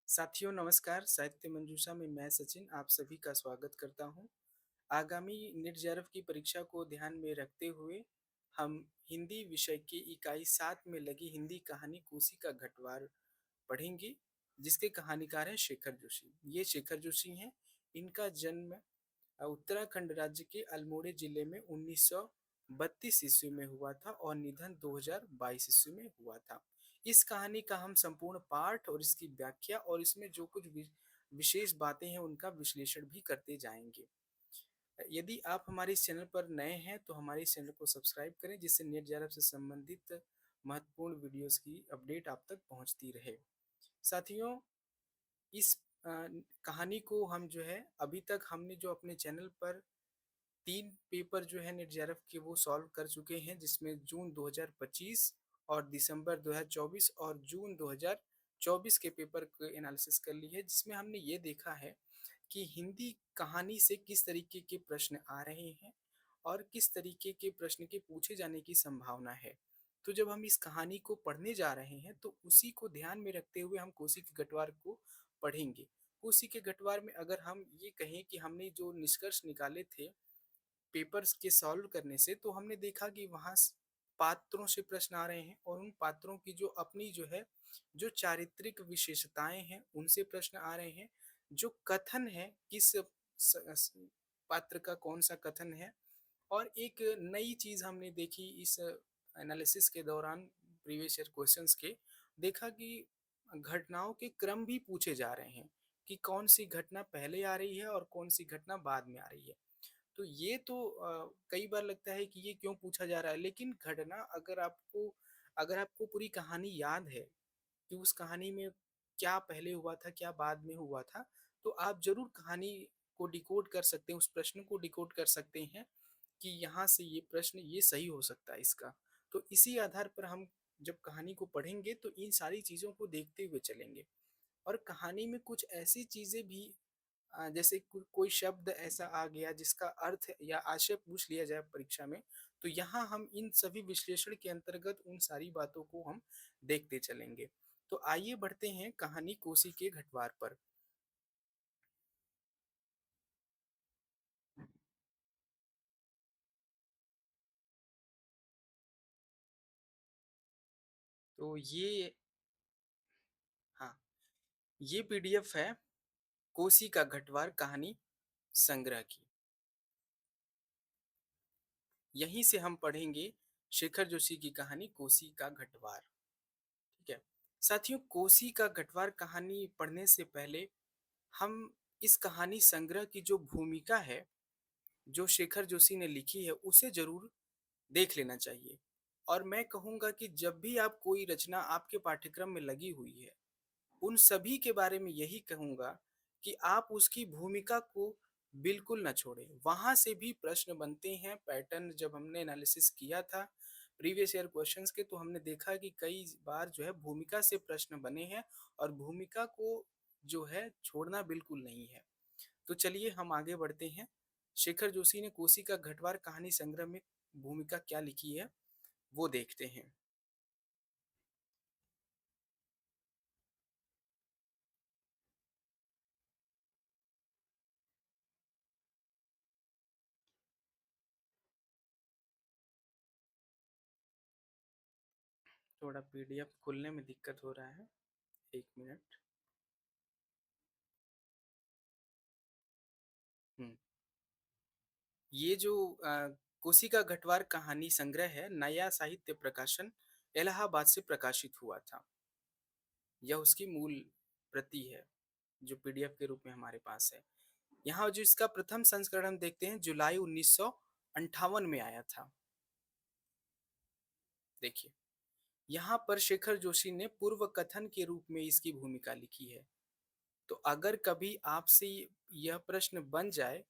साथियों नमस्कार, साहित्य मंजूषा में मैं सचिन आप सभी का स्वागत करता हूँ। आगामी नीट जेआरएफ की परीक्षा को ध्यान में रखते हुए हम हिंदी विषय की इकाई 7 में लगी हिंदी कहानी कोसी का घटवार पढ़ेंगे, जिसके कहानीकार हैं शेखर जोशी। ये शेखर जोशी हैं, इनका जन्म उत्तराखंड राज्य के अल्मोड़े जिले में 1932 ईस्वी में हुआ था और निधन 2022 ईस्वी में हुआ था। इस कहानी का हम संपूर्ण पाठ और इसकी व्याख्या और इसमें जो कुछ विशेष बातें हैं उनका विश्लेषण भी करते जाएंगे। यदि आप हमारे इस चैनल पर नए हैं तो हमारे इस चैनल को सब्सक्राइब करें, जिससे नेट जेआरएफ से संबंधित महत्वपूर्ण वीडियोस की अपडेट आप तक पहुंचती रहे। साथियों, इस अ, कहानी को हम जो है अभी तक हमने जो अपने चैनल पर 3 पेपर जो है नेट जेआरएफ के वो सॉल्व कर चुके हैं, जिसमें जून 2025 और दिसंबर 2024 और जून 2024 के पेपर को एनालिसिस कर ली है, जिसमें हमने ये देखा है कि हिंदी कहानी से किस तरीके के प्रश्न आ रहे हैं और किस तरीके के प्रश्न के पूछे जाने की संभावना है। तो जब हम इस कहानी को पढ़ने जा रहे हैं तो उसी को ध्यान में रखते हुए हम कोसी के गठवार को पढ़ेंगे। कोसी के गठवार में अगर हम ये कहें कि हमने जो निष्कर्ष निकाले थे पेपर्स के सॉल्व करने से, तो हमने देखा कि वहाँ पात्रों से प्रश्न आ रहे हैं और उन पात्रों की जो अपनी जो है जो चारित्रिक विशेषताएं हैं उनसे प्रश्न आ रहे हैं। जो कथन है किस पात्र का कौन सा कथन है। और एक नई चीज हमने देखी इस एनालिसिस के दौरान प्रीवियस ईयर क्वेश्चंस के, देखा कि घटनाओं के क्रम भी पूछे जा रहे हैं कि कौन सी घटना पहले आ रही है और कौन सी घटना बाद में आ रही है। तो ये तो कई बार लगता है कि ये क्यों पूछा जा रहा है, लेकिन घटना अगर आपको पूरी कहानी याद है कि उस कहानी में क्या पहले हुआ था क्या बाद में हुआ था, तो आप जरूर कहानी को डिकोड कर सकते हैं, उस प्रश्न को डिकोड कर सकते हैं कि यहाँ से ये प्रश्न ये सही हो सकता है इसका। तो इसी आधार पर हम जब कहानी को पढ़ेंगे तो इन सारी चीजों को देखते हुए चलेंगे। और कहानी में कुछ ऐसी चीजें भी जैसे कोई शब्द ऐसा आ गया जिसका अर्थ या आशय पूछ लिया जाए परीक्षा में, तो यहाँ हम इन सभी विश्लेषण के अंतर्गत उन सारी बातों को हम देखते चलेंगे। तो आइए बढ़ते हैं कहानी कोसी के घटवार पर। तो ये, हाँ, ये पीडीएफ है कोसी का घटवार कहानी संग्रह की। यहीं से हम पढ़ेंगे शेखर जोशी की कहानी कोसी का घटवार। ठीक है साथियों, कोसी का घटवार कहानी पढ़ने से पहले हम इस कहानी संग्रह की जो भूमिका है जो शेखर जोशी ने लिखी है उसे जरूर देख लेना चाहिए। और मैं कहूँगा कि जब भी आप कोई रचना आपके पाठ्यक्रम में लगी हुई है, उन सभी के बारे में यही कहूँगा कि आप उसकी भूमिका को बिल्कुल ना छोड़ें। वहाँ से भी प्रश्न बनते हैं। पैटर्न जब हमने एनालिसिस किया था प्रीवियस ईयर क्वेश्चंस के, तो हमने देखा कि कई बार जो है भूमिका से प्रश्न बने हैं और भूमिका को जो है छोड़ना बिल्कुल नहीं है। तो चलिए हम आगे बढ़ते हैं। शेखर जोशी ने कोसी का घटवार कहानी संग्रह में भूमिका क्या लिखी है वो देखते हैं। थोड़ा पीडीएफ खुलने में दिक्कत हो रहा है, 1 मिनट। हम्म ये जो कोसी का घटवार कहानी संग्रह है, नया साहित्य प्रकाशन इलाहाबाद से प्रकाशित हुआ था। यह उसकी मूल प्रति है जो पीडीएफ के रूप में हमारे पास है। यहाँ जो इसका प्रथम संस्करण हम देखते हैं जुलाई 1958 में आया था। देखिए, यहाँ पर शेखर जोशी ने पूर्व कथन के रूप में इसकी भूमिका लिखी है। तो अगर कभी आपसे यह प्रश्न बन जाए,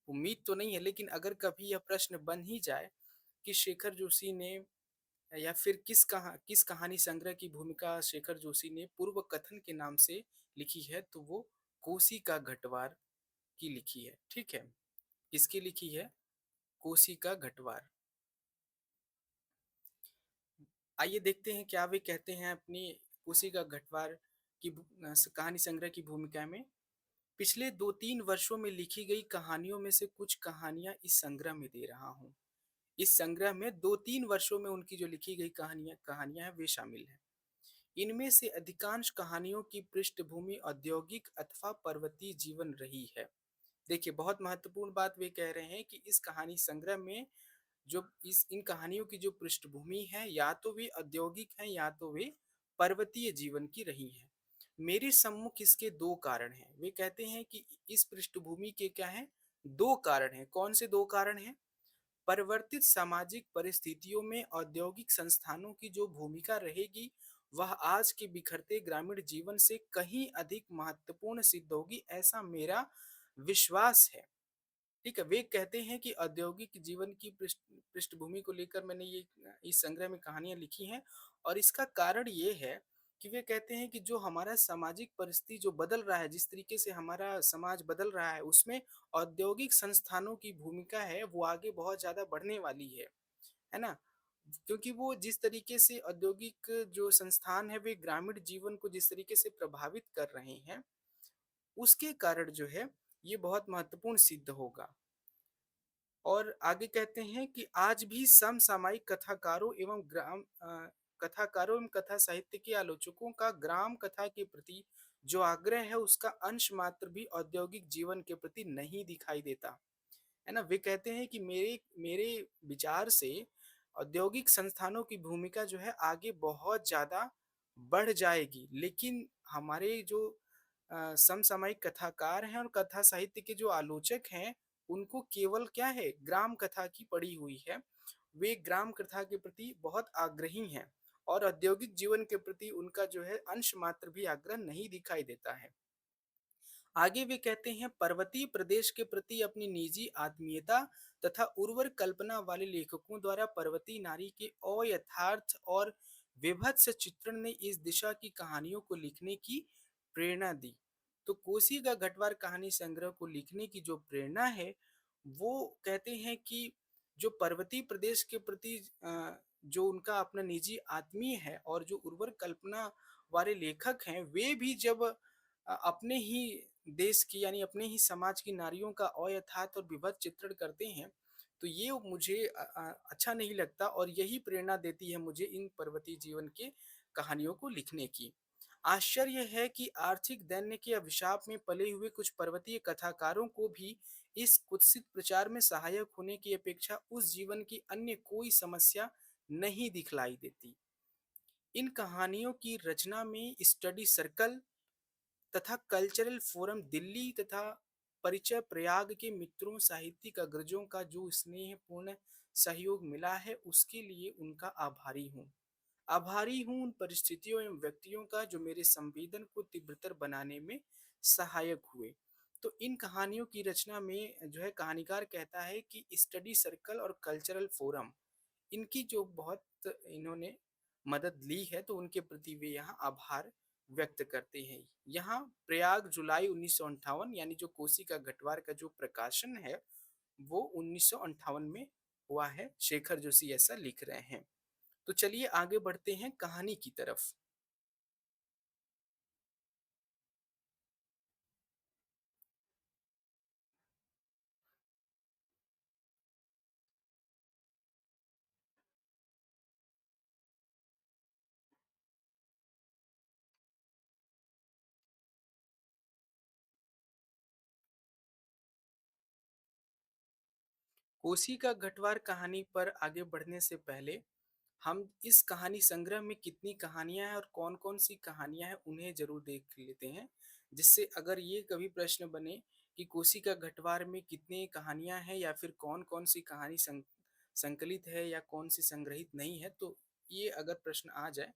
उम्मीद तो नहीं है लेकिन अगर कभी यह प्रश्न बन ही जाए कि शेखर जोशी ने या फिर किस कहानी संग्रह की भूमिका शेखर जोशी ने पूर्व कथन के नाम से लिखी है, तो वो कोसी का घटवार की लिखी है। ठीक है, किसकी लिखी है? कोसी का घटवार। आइए देखते हैं क्या वे कहते हैं अपनी कोसी का घटवार कहानी संग्रह की भूमिका में पिछले 2-3 वर्षों में लिखी गई कहानियों में से कुछ कहानियाँ इस संग्रह में दे रहा हूँ। इस संग्रह में 2-3 वर्षों में उनकी जो लिखी गई कहानियाँ हैं वे शामिल हैं। इनमें से अधिकांश कहानियों की पृष्ठभूमि औद्योगिक अथवा पर्वतीय जीवन रही है। देखिए, बहुत महत्वपूर्ण बात वे कह रहे हैं कि इस कहानी संग्रह में जो इस इन कहानियों की जो पृष्ठभूमि है, या तो वे औद्योगिक हैं या तो वे पर्वतीय जीवन की रही हैं। मेरे सम्मुख इसके 2 कारण हैं। वे कहते हैं कि इस पृष्ठभूमि के क्या हैं? 2 कारण हैं। कौन से 2 कारण हैं? परिवर्तित सामाजिक परिस्थितियों में औद्योगिक संस्थानों की जो भूमिका रहेगी, वह आज के बिखरते ग्रामीण जीवन से कहीं अधिक महत्वपूर्ण सिद्ध होगी, ऐसा मेरा विश्वास है। ठीक है, वे कहते हैं कि औद्योगिक जीवन की पृष्ठभूमि को लेकर मैंने ये इस संग्रह में कहानियाँ लिखी हैं, और इसका कारण ये है कि वे कहते हैं कि जो हमारा सामाजिक परिस्थिति जो बदल रहा है, जिस तरीके से हमारा समाज बदल रहा है, उसमें औद्योगिक संस्थानों की भूमिका है, वो आगे बहुत ज़्यादा बढ़ने वाली है ना? क्योंकि वो जिस तरीके से औद्योगिक जो संस्थान है, वे ग्रामीण जीवन को जिस तरीके से प्रभावित कर रहे हैं, उसके कारण जो है, ये बहुत महत्वपूर्ण सिद्ध होगा। और आगे कहते हैं कि आज भी समसामयिक कथाकारों एवं कथा साहित्य के आलोचकों का ग्राम कथा के प्रति जो आग्रह है, उसका अंश मात्र भी औद्योगिक जीवन के प्रति नहीं दिखाई देता। है ना? वे कहते हैं कि मेरे मेरे विचार से औद्योगिक संस्थानों की भूमिका जो है आगे बहुत ज़्यादा बढ़ जाएगी। लेकिन हमारे जो समसामयिक कथाकार हैं और कथा साहित्य के जो आलोचक हैं, उनको केवल क्या है, ग्राम कथा की पड़ी हुई है। वे ग्राम कथा के प्रति बहुत आग्रही हैं, और औद्योगिक जीवन के प्रति उनका जो है अंश मात्र भी आग्रह नहीं दिखाई देता है। आगे वे कहते हैं, पर्वतीय प्रदेश के प्रति अपनी निजी आत्मीयता तथा उर्वर कल्पना वाले लेखकों द्वारा पर्वतीय नारी के अयथार्थ और विभत्स चित्रण ने इस दिशा की कहानियों को लिखने की प्रेरणा दी। तो कोसी का गढ़वाल कहानी संग्रह को लिखने की जो प्रेरणा है, वो कहते हैं कि जो पर्वतीय प्रदेश के प्रति जो उनका अपना निजी आत्मीय है, और जो उर्वर कल्पना वाले लेखक हैं, वे भी जब अपने ही देश की, यानी अपने ही समाज की नारियों का अयथार्थ और विभत्स चित्रण करते हैं, तो ये मुझे अच्छा नहीं लगता, और यही प्रेरणा देती है मुझे इन पर्वतीय जीवन के कहानियों को लिखने की। आश्चर्य है कि आर्थिक दैन्य के अभिशाप में पले हुए कुछ पर्वतीय कथाकारों को भी इस कुत्सित प्रचार में सहायक होने की अपेक्षा उस जीवन की अन्य कोई समस्या नहीं दिखलाई देती। इन कहानियों की रचना में स्टडी सर्कल तथा कल्चरल फोरम दिल्ली तथा परिचय प्रयाग के मित्रों, साहित्यिक अग्रजों का जो स्नेहपूर्ण सहयोग मिला है, उसके लिए उनका आभारी हूँ। आभारी हूँ उन परिस्थितियों एवं व्यक्तियों का जो मेरे संवेदन को तीव्रतर बनाने में सहायक हुए। तो इन कहानियों की रचना में जो है, कहानीकार कहता है कि स्टडी सर्कल और कल्चरल फोरम, इनकी जो बहुत इन्होंने मदद ली है, तो उनके प्रति वे यहाँ आभार व्यक्त करते हैं। यहाँ प्रयाग जुलाई 1958, यानी जो कोसी का गठवार का जो प्रकाशन है, वो 1958 में हुआ है। शेखर जोशी ऐसा लिख रहे हैं। तो चलिए आगे बढ़ते हैं कहानी की तरफ। कोसी का गठवार कहानी पर आगे बढ़ने से पहले हम इस कहानी संग्रह में कितनी कहानियां हैं और कौन-कौन सी कहानियां हैं, उन्हें जरूर देख लेते हैं। जिससे अगर ये कभी प्रश्न बने कि कोसी का गठवार में कितनी कहानियां हैं, या फिर कौन-कौन सी कहानी संकलित है या कौन सी संग्रहित नहीं है, तो ये अगर प्रश्न आ जाए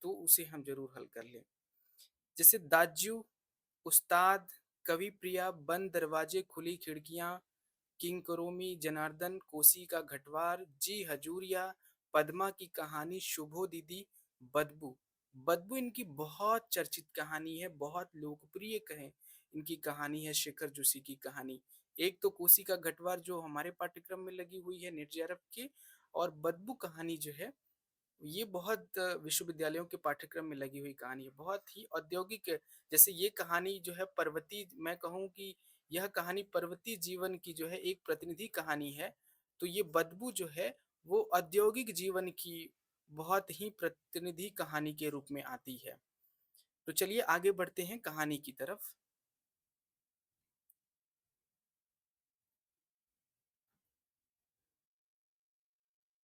तो उसे हम जरूर हल कर लें। जैसे दाज्यू, उस्ताद, कवि प्रिया, बंद दरवाजे, खुली खिड़कियां, किंग करोमी, जनार्दन, कोसी का घटवार, जी हजूरिया, पद्मा की कहानी, शुभो दीदी, बदबू। बदबू इनकी बहुत चर्चित कहानी है, बहुत लोकप्रिय कहें इनकी कहानी है, शेखर जोशी की कहानी। एक तो कोसी का घटवार जो हमारे पाठ्यक्रम में लगी हुई है, नेट के, और बदबू कहानी जो है ये बहुत विश्वविद्यालयों के पाठ्यक्रम में लगी हुई कहानी है, बहुत ही औद्योगिक जैसे ये कहानी जो है पर्वतीय मैं कहूँ कि यह कहानी पर्वतीय जीवन की जो है एक प्रतिनिधि कहानी है, तो ये बदबू जो है वो औद्योगिक जीवन की बहुत ही प्रतिनिधि कहानी के रूप में आती है। तो चलिए आगे बढ़ते हैं कहानी की तरफ।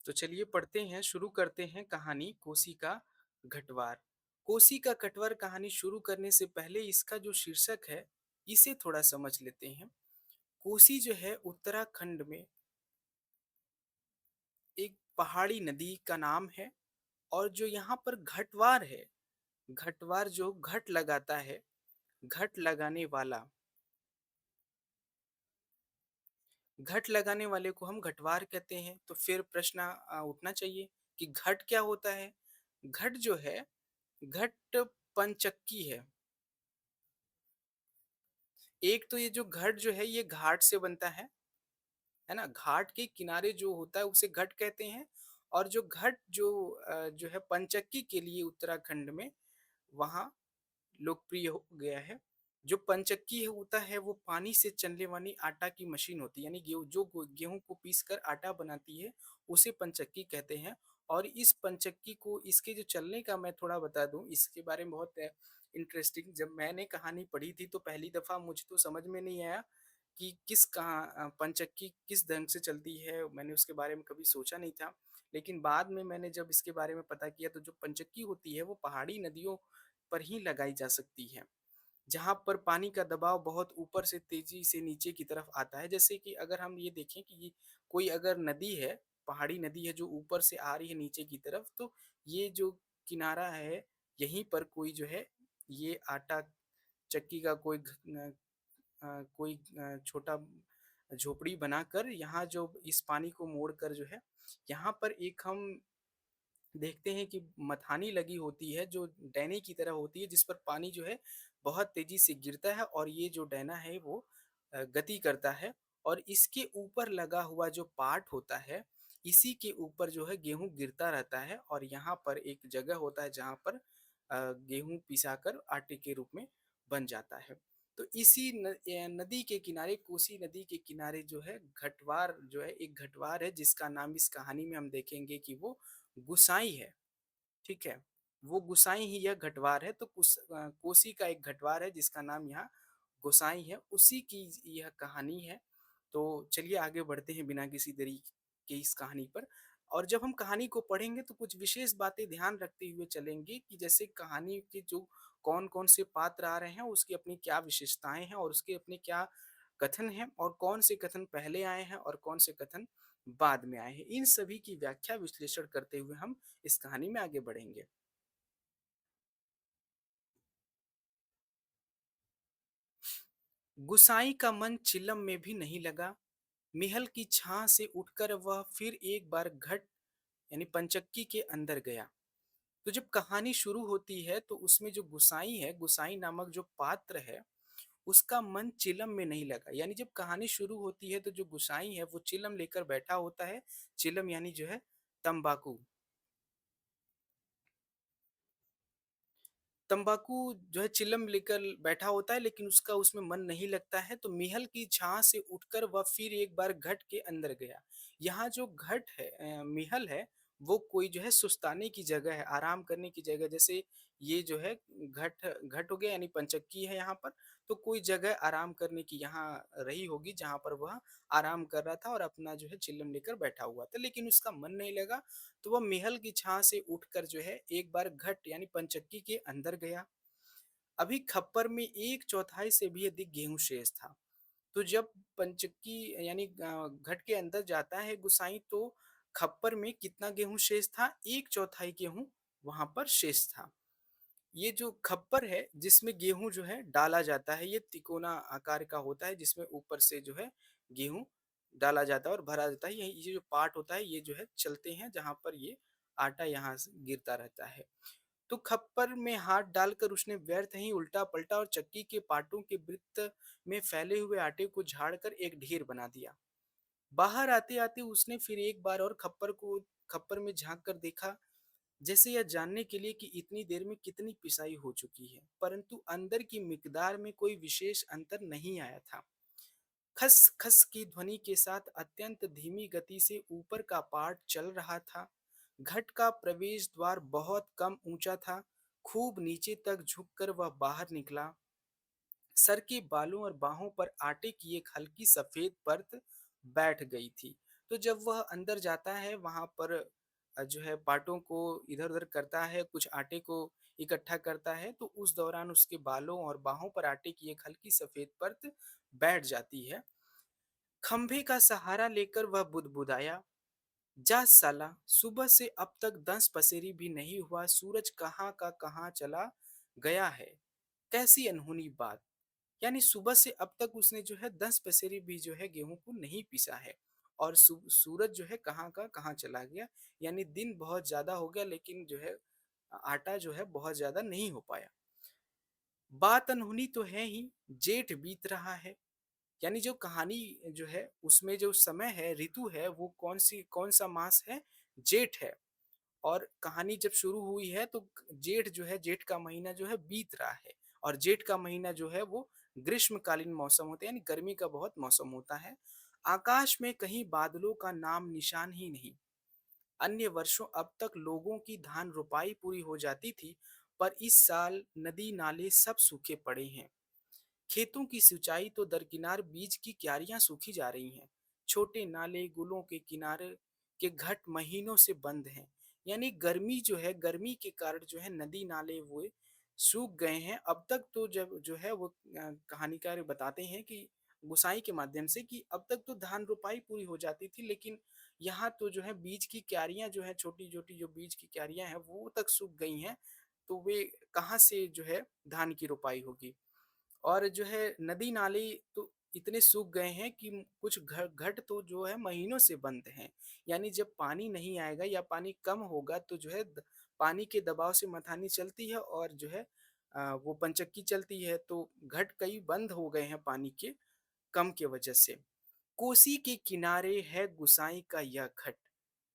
तो चलिए पढ़ते हैं, शुरू करते हैं कहानी कोसी का घटवार। कोसी का कटवार कहानी शुरू करने से पहले इसका जो शीर्षक है, इसे थोड़ा समझ लेते हैं। कोसी जो है उत्तराखंड में एक पहाड़ी नदी का नाम है और जो यहाँ पर घटवार है, घटवार जो घट लगाता है, घट लगाने वाला, घट लगाने वाले को हम घटवार कहते हैं। तो फिर प्रश्न उठना चाहिए कि घट क्या होता है? घट जो है, घट पंचक्की है। एक तो ये जो घट जो है ये घाट से बनता है ना? घाट के किनारे जो होता है उसे घट कहते हैं और जो घट जो है पंचक्की के लिए उत्तराखंड में वहाँ लोकप्रिय हो गया है। जो पंचक्की है होता है वो पानी से चलने वाली आटा की मशीन होती है, यानी गेहूँ को पीसकर आटा बनाती है, उसे पंचक्की कहते हैं। और इस पंचक्की को इसके जो चलने का मैं थोड़ा बता दूँ, इसके बारे में बहुत इंटरेस्टिंग जब मैंने कहानी पढ़ी थी तो पहली दफ़ा मुझे तो समझ में नहीं आया कि पंचक्की किस ढंग से चलती है, मैंने उसके बारे में कभी सोचा नहीं था। लेकिन बाद में मैंने जब इसके बारे में पता किया तो जो पंचक्की होती है वो पहाड़ी नदियों पर ही लगाई जा सकती है, जहाँ पर पानी का दबाव बहुत ऊपर से तेज़ी से नीचे की तरफ आता है। जैसे कि अगर हम ये देखें कि ये कोई अगर नदी है, पहाड़ी नदी है जो ऊपर से आ रही है नीचे की तरफ, तो ये जो किनारा है, यहीं पर कोई जो है ये आटा चक्की का कोई छोटा झोपड़ी बनाकर यहाँ जो इस पानी को मोड़कर जो है, यहाँ पर एक हम देखते हैं कि मथानी लगी होती है जो डैने की तरह होती है जिस पर पानी जो है बहुत तेजी से गिरता है और ये जो डैना है वो गति करता है और इसके ऊपर लगा हुआ जो पार्ट होता है इसी के ऊपर जो है गेहूं गिरता रहता है और यहाँ पर एक जगह होता है जहाँ पर गेहूं पिसाकर आटे के रूप में बन जाता है। तो नदी के किनारे कोसी नदी के किनारे जो है घटवार जो है एक घटवार है जिसका नाम इस कहानी में हम देखेंगे कि वो गुसाई है, ठीक है? वो गुसाई ही यह घटवार है, तो कोसी का एक घटवार है जिसका नाम यहाँ गोसाई है, उसी की यह कहानी है। तो चलिए आगे बढ़ते हैं बिना किसी देरी के इस कहानी पर। और जब हम कहानी को पढ़ेंगे तो कुछ विशेष बातें ध्यान रखते हुए चलेंगे कि जैसे कहानी के जो कौन-कौन से पात्र आ रहे हैं, उसकी अपनी क्या विशेषताएँ हैं और उसके अपने क्या कथन हैं और कौन से कथन पहले आए हैं और कौन से कथन बाद में आए हैं। इन सभी की व्याख्या विश्लेषण करते हुए हम इस कहानी में आगे बढ़ेंगे। गुसाई का मन चिलम में भी नहीं लगा। मिहल की छां से उठकर वह फिर एक बार घट यानी पंचक्की के अंदर गया। तो जब कहानी शुरू होती है तो उसमें जो गुसाई है, गुसाई नामक जो पात्र है, उसका मन चिलम में नहीं लगा। यानी जब कहानी शुरू होती है तो जो गुसाई है वो चिलम लेकर बैठा होता है। चिलम यानी जो है तंबाकू। तंबाकू जो है चिलम लेकर बैठा होता है लेकिन उसका उसमें मन नहीं लगता है तो मिहल की छां से उठकर वह फिर एक बार घट के अंदर गया। यहाँ जो घट है मिहल है वो कोई जो है सुस्ताने की जगह है, आराम करने की जगह। जैसे ये जो है घट घट हो गया यानी पंचक्की है यहाँ पर, तो कोई जगह आराम करने की यहाँ रही होगी जहाँ पर वह आराम कर रहा था और अपना जो है चिलम लेकर बैठा हुआ था, लेकिन उसका मन नहीं लगा। तो वह महल की छां से उठकर जो है एक बार घट यानी पंचक्की के अंदर गया। अभी खप्पर में एक चौथाई से भी अधिक गेहूं शेष था। तो जब पंचक्की यानी घट के अंदर जाता है गुसाई तो खप्पर में कितना गेहूं शेष था? एक चौथाई गेहूं वहां पर शेष था। ये जो खप्पर है जिसमें गेहूं जो है डाला जाता है, ये तिकोना आकार का होता है जिसमें ऊपर से जो है गेहूं डाला जाता है और भरा जाता है। ये जो पार्ट होता है ये जो है चलते हैं जहां पर ये आटा यहाँ से गिरता रहता है। तो खप्पर में हाथ डालकर उसने व्यर्थ ही उल्टा पलटा और चक्की के पाटों के वृत्त में फैले हुए आटे को झाड़कर एक ढेर बना दिया। बाहर आते आते उसने फिर एक बार और खप्पर में झांक कर देखा जैसे यह जानने के लिए कि इतनी देर में कितनी पिसाई हो चुकी है, परंतु अंदर की मिकदार में कोई विशेष अंतर नहीं आया था। खस खस की ध्वनि के साथ अत्यंत धीमी गति से ऊपर का पार्ट चल रहा था। घट का प्रवेश द्वार बहुत कम ऊंचा था। खूब नीचे तक झुककर वह बाहर निकला। सर के बालों और बाहों पर आटे की एक हल्की सफेद परत बैठ गई थी। तो जब वह अंदर जाता है वहां पर जो है पाटों को इधर उधर करता है, कुछ आटे को इकट्ठा करता है, तो उस दौरान उसके बालों और बाहों पर आटे की एक हल्की सफेद परत बैठ जाती है। खंभे का सहारा लेकर वह बुदबुदाया, जा साला, सुबह से अब तक 10 पसेरी भी नहीं हुआ, सूरज कहाँ का कहाँ चला गया है। कैसी अनहोनी बात। यानी सुबह से अब तक उसने जो है 10 पसेरी भी जो है गेहूं को नहीं पीसा है, और सूरज जो है कहाँ का कहाँ चला गया। यानी दिन बहुत ज्यादा हो गया, लेकिन जो है आटा जो है बहुत ज्यादा नहीं हो पाया। बात अनहोनी तो है ही, जेठ बीत रहा है। यानी जो कहानी जो है उसमें जो समय है, ऋतु है, वो कौन सा मास है? जेठ है। और कहानी जब शुरू हुई है तो जेठ जो है, जेठ का महीना जो है बीत रहा है। और जेठ का महीना जो है वो ग्रीष्मकालीन मौसम होता है, यानी गर्मी का बहुत मौसम होता है। आकाश में कहीं बादलों का नाम निशान ही नहीं। अन्य वर्षों अब तक लोगों की धान रोपाई पूरी हो जाती थी, पर इस साल नदी नाले सब सूखे पड़े हैं। खेतों की सिंचाई तो दरकिनार, बीज की क्यारियां सूखी जा रही हैं। छोटे नाले गुलों के किनारे के घट महीनों से बंद हैं। यानी गर्मी जो है, गर्मी के कारण जो है नदी नाले वो सूख गए हैं। अब तक तो जब जो है वो कहानीकार बताते हैं कि गुसाई के माध्यम से कि अब तक तो धान रोपाई पूरी हो जाती थी, लेकिन यहाँ तो जो है बीज की क्यारियां जो है, छोटी छोटी जो बीज की क्यारियां हैं वो तक सूख गई हैं। तो वे कहाँ से जो है धान की रोपाई होगी। और जो है नदी नाले तो इतने सूख गए हैं कि कुछ घट तो जो है महीनों से बंद हैं। यानी जब पानी नहीं आएगा या पानी कम होगा तो जो है पानी के दबाव से मथानी चलती है, और जो है वो पंचक्की चलती है, तो घट कई बंद हो गए हैं पानी के कम के वजह से। कोसी के किनारे है गुसाई का यह घट।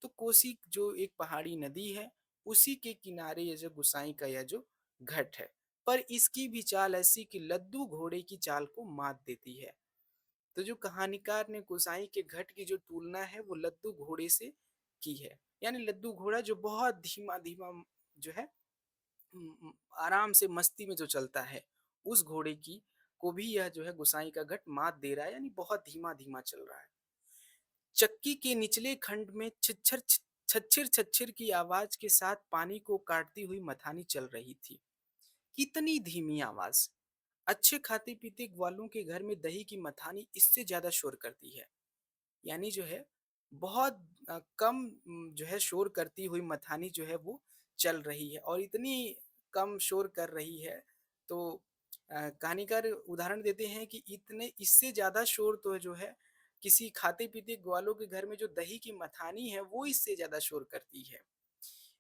तो कोसी जो एक पहाड़ी नदी है, उसी के किनारे ये जो गुसाई का यह जो घट है। पर इसकी भी चाल ऐसी कि लद्दू घोड़े की चाल को मात देती है। तो जो कहानीकार ने गोसाई के घट की जो तुलना है वो लद्दू घोड़े से की है। यानी लद्दू घोड़ा जो बहुत धीमा धीमा जो है आराम से मस्ती में जो चलता है, उस घोड़े की को भी यह जो है गोसाई का घट मात दे रहा है, यानी बहुत धीमा धीमा चल रहा है। चक्की के निचले खंड में छच्छर छच्छर की आवाज के साथ पानी को काटती हुई मथानी चल रही थी। कितनी धीमी आवाज। अच्छे खाते पीते ग्वालों के घर में दही की मथानी इससे ज्यादा शोर करती है। यानी जो है बहुत कम जो है शोर करती हुई मथानी जो है वो चल रही है, और इतनी कम शोर कर रही है। तो कहानीकार उदाहरण देते हैं कि इतने इससे ज्यादा शोर तो जो है किसी खाते पीते ग्वालों के घर में जो दही की मथानी है वो इससे ज्यादा शोर करती है।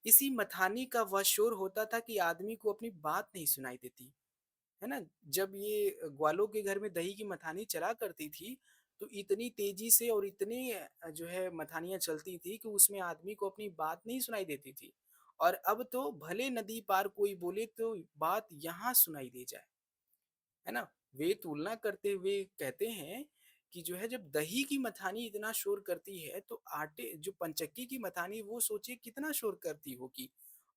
इसी मथानी का वह शोर होता था कि आदमी को अपनी बात नहीं सुनाई देती, है ना? जब ये ग्वालों के घर में दही की मथानी चला करती थी, तो इतनी तेजी से और इतनी जो है मथानियाँ चलती थी कि उसमें आदमी को अपनी बात नहीं सुनाई देती थी। और अब तो भले नदी पार कोई बोले तो बात यहाँ सुनाई दे जाए, है ना? वे तुलना करते हुए कहते हैं कि जो है जब दही की मथानी इतना शोर करती है, तो आटे जो पंचक्की की मथानी वो सोचिए कितना शोर करती होगी।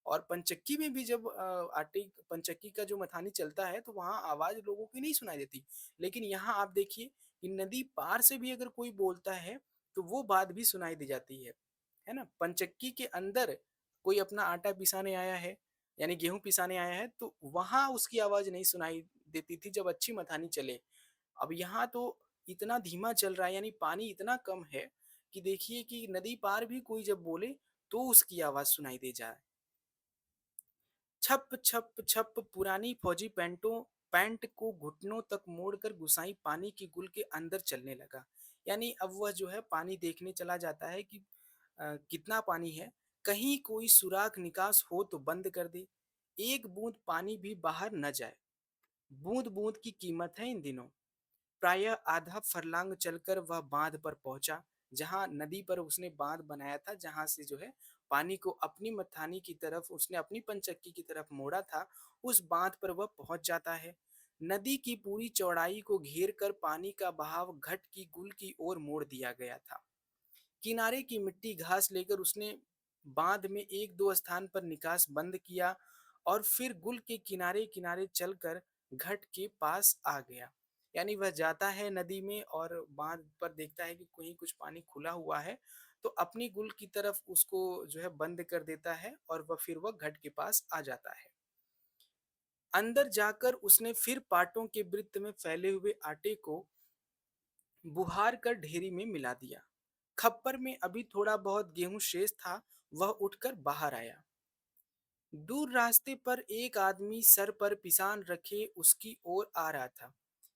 और पंचक्की में भी जब आटे पंचक्की का जो मथानी चलता है तो वहाँ आवाज लोगों की नहीं सुनाई देती। लेकिन यहाँ आप देखिए कि नदी पार से भी अगर कोई बोलता है तो वो बात भी सुनाई दी जाती है ना? पंचक्की के अंदर कोई अपना आटा पिसाने आया है, यानी गेहूँ पिसाने आया है, तो वहाँ उसकी आवाज़ नहीं सुनाई देती थी जब अच्छी मथानी चले। अब यहाँ तो इतना धीमा चल रहा है, यानी पानी इतना कम है कि देखिए कि नदी पार भी कोई जब बोले तो उसकी आवाज़ सुनाई दे जाए। छप छप छप पुरानी फौजी पैंट को घुटनों तक मोड़कर गुसाई पानी की गुल के अंदर चलने लगा। यानी अब वह जो है पानी देखने चला जाता है कि कितना पानी है, कहीं कोई सुराख निकास हो तो बंद कर दे, एक बूंद पानी भी बाहर न जाए। बूंद बूंद की कीमत है इन दिनों। प्रायः आधा फरलांग चलकर वह बांध पर पहुंचा, जहां नदी पर उसने बांध बनाया था, जहां से जो है पानी को अपनी मथानी की तरफ उसने अपनी पंचक्की की तरफ मोड़ा था, उस बाँध पर वह पहुँच जाता है। नदी की पूरी चौड़ाई को घेर कर पानी का बहाव घट की गुल की ओर मोड़ दिया गया था। किनारे की मिट्टी घास लेकर उसने बांध में एक दो स्थान पर निकास बंद किया और फिर गुल के किनारे किनारे चलकर घट के पास आ गया। यानी वह जाता है नदी में और बांध पर देखता है कि कहीं कुछ पानी खुला हुआ है, तो अपनी गुल की तरफ उसको जो है बंद कर देता है और वह घट के पास आ जाता है। अंदर जाकर उसने फिर पाटों के वृत्त में फैले हुए आटे को बुहार कर ढेरी में मिला दिया। खप्पर में अभी थोड़ा बहुत गेहूं शेष था, वह उठकर बाहर आया। दूर रास्ते पर एक आदमी सर पर पिसान रखे उसकी ओर आ रहा था।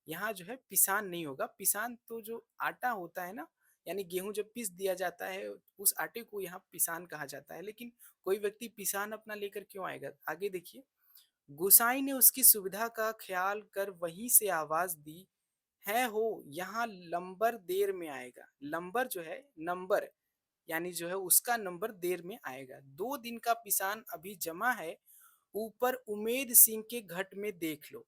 यहाँ जो है पिसान नहीं होगा, पिसान तो जो आटा होता है ना, यानी गेहूं जब पीस दिया जाता है उस आटे को यहाँ पिसान कहा जाता है। लेकिन कोई व्यक्ति पिसान अपना लेकर क्यों आएगा? आगे देखिए। गुसाई ने उसकी सुविधा का ख्याल कर वहीं से आवाज दी, है हो, यहाँ लंबर देर में आएगा। लंबर जो है नंबर, यानी जो है उसका नंबर देर में आएगा। 2 दिन का पिसान अभी जमा है, ऊपर उमेद सिंह के घट में देख लो।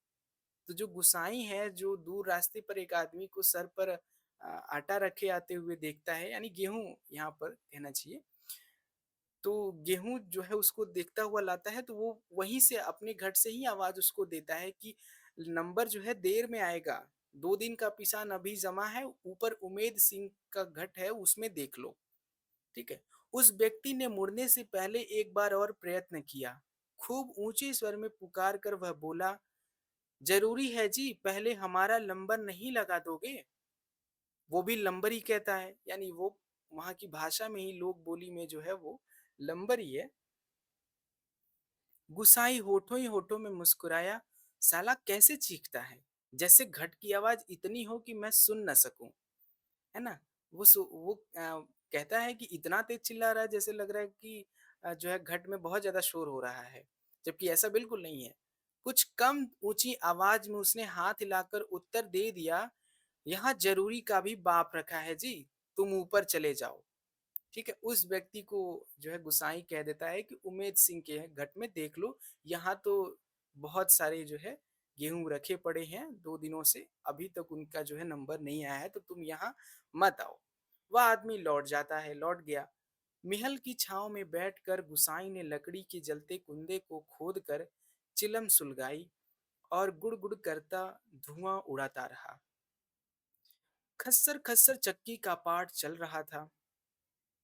तो जो गुसाई है, जो दूर रास्ते पर एक आदमी को सर पर आटा रखे आते हुए देखता है, यानी गेहूँ यहाँ पर कहना चाहिए। तो गेहूँ जो है उसको देखता हुआ लाता है, तो वो वहीं से अपने घट से ही आवाज़ उसको देता है कि नंबर जो है देर में आएगा। 2 दिन का पिसान अभी जमा है, ऊपर उमेद सिंह का घट है उसमें देख लो। ठीक है? उस व्यक्ति ने मुड़ने से पहले एक बार और प्रयत्न किया। खूब ऊँचे स्वर में पुकार कर वह बोला, "ज़रूरी है जी, पहले हमारा लंबर नहीं लगा दोगे?" वो भी लंबर ही कहता है, यानी वो वहाँ की भाषा में ही लोक बोली में जो है वो लंबर ही है। गुस्साई होठों ही होठों में मुस्कुराया, साला कैसे चीखता है, जैसे घट की आवाज इतनी हो कि मैं सुन न सकूं, है ना? वो कहता है कि इतना तेज चिल्ला रहा है जैसे लग रहा है कि जो है घट में बहुत ज्यादा शोर हो रहा है, जबकि ऐसा बिल्कुल नहीं है। कुछ कम ऊंची आवाज में उसने हाथ हिलाकर उत्तर दे दिया, यहाँ जरूरी का भी बाप रखा है जी, तुम ऊपर चले जाओ। ठीक है, उस व्यक्ति को जो है गुसाई कह देता है कि उमेद सिंह के घट में देख लो, यहाँ तो बहुत सारे जो है गेहूं रखे पड़े हैं 2 दिनों से, अभी तक उनका जो है नंबर नहीं आया है, तो तुम यहाँ मत आओ। वह आदमी लौट जाता है, लौट गया। महल की छांव में बैठकर गुसाई ने लकड़ी के जलते कुंदे को खोद कर चिलम सुलगाई और गुड़ गुड़ करता धुआं उड़ाता रहा। खस्सर खस्सर चक्की का पाठ चल रहा था।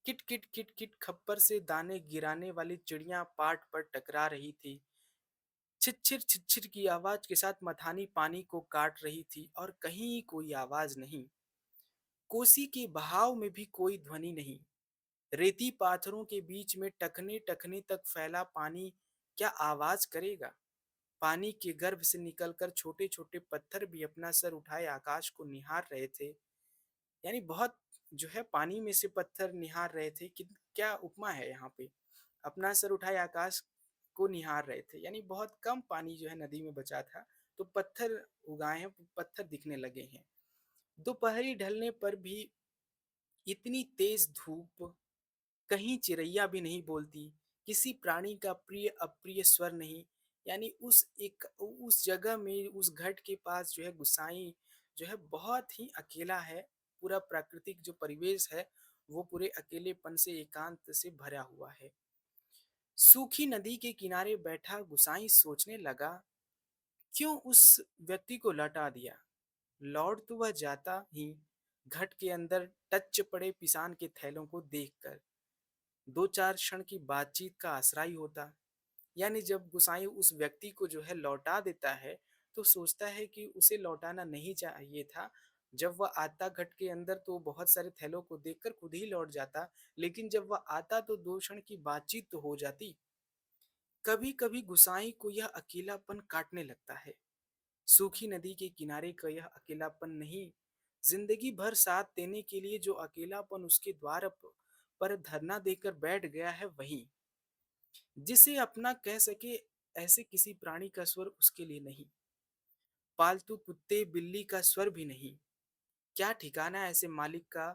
किट किट किट किट खप्पर से दाने गिराने वाली चिड़िया पाट पर टकरा रही थी। छिछिर छिछिर की आवाज के साथ मथानी पानी को काट रही थी और कहीं कोई आवाज नहीं। कोसी के बहाव में भी कोई ध्वनि नहीं। रेती पाथरों के बीच में टखने टखने तक फैला पानी क्या आवाज करेगा? पानी के गर्भ से निकलकर छोटे छोटे पत्थर भी अपना सर उठाए आकाश को निहार रहे थे। यानी बहुत जो है पानी में से पत्थर निहार रहे थे कि क्या उपमा है यहाँ पे। अपना सर उठाए आकाश को निहार रहे थे, यानी बहुत कम पानी जो है नदी में बचा था, तो पत्थर उगाए हैं, पत्थर दिखने लगे हैं। दोपहरी ढलने पर भी इतनी तेज धूप, कहीं चिरैया भी नहीं बोलती, किसी प्राणी का प्रिय अप्रिय स्वर नहीं। यानी उस जगह में उस घट के पास जो है गुसाई जो है बहुत ही अकेला है। पूरा प्राकृतिक जो परिवेश है वो पूरे अकेलेपन से एकांत से भरा हुआ है। सूखी नदी के किनारे बैठा गुसाई सोचने लगा, क्यों उस व्यक्ति को लौटा दिया? लौट तो वह जाता ही घट के अंदर टच पड़े पिसान के थैलों को देखकर। 2-4 क्षण की बातचीत का आसरा ही होता। यानी जब गुसाई उस व्यक्ति को जो है लौटा देता है, तो सोचता है कि उसे लौटाना नहीं चाहिए था। जब वह आता घट के अंदर तो बहुत सारे थैलों को देखकर खुद ही लौट जाता, लेकिन जब वह आता तो 2 क्षण की बातचीत तो हो जाती। कभी-कभी गुसाई को यह अकेलापन काटने लगता है। सूखी नदी के किनारे का यह अकेलापन नहीं, जिंदगी भर साथ देने के लिए जो अकेलापन उसके पर धरना देकर बैठ गया है वही। जिसे अपना कह सके ऐसे किसी प्राणी का स्वर उसके लिए नहीं। पालतू कुत्ते बिल्ली का स्वर भी नहीं। क्या ठिकाना ऐसे मालिक का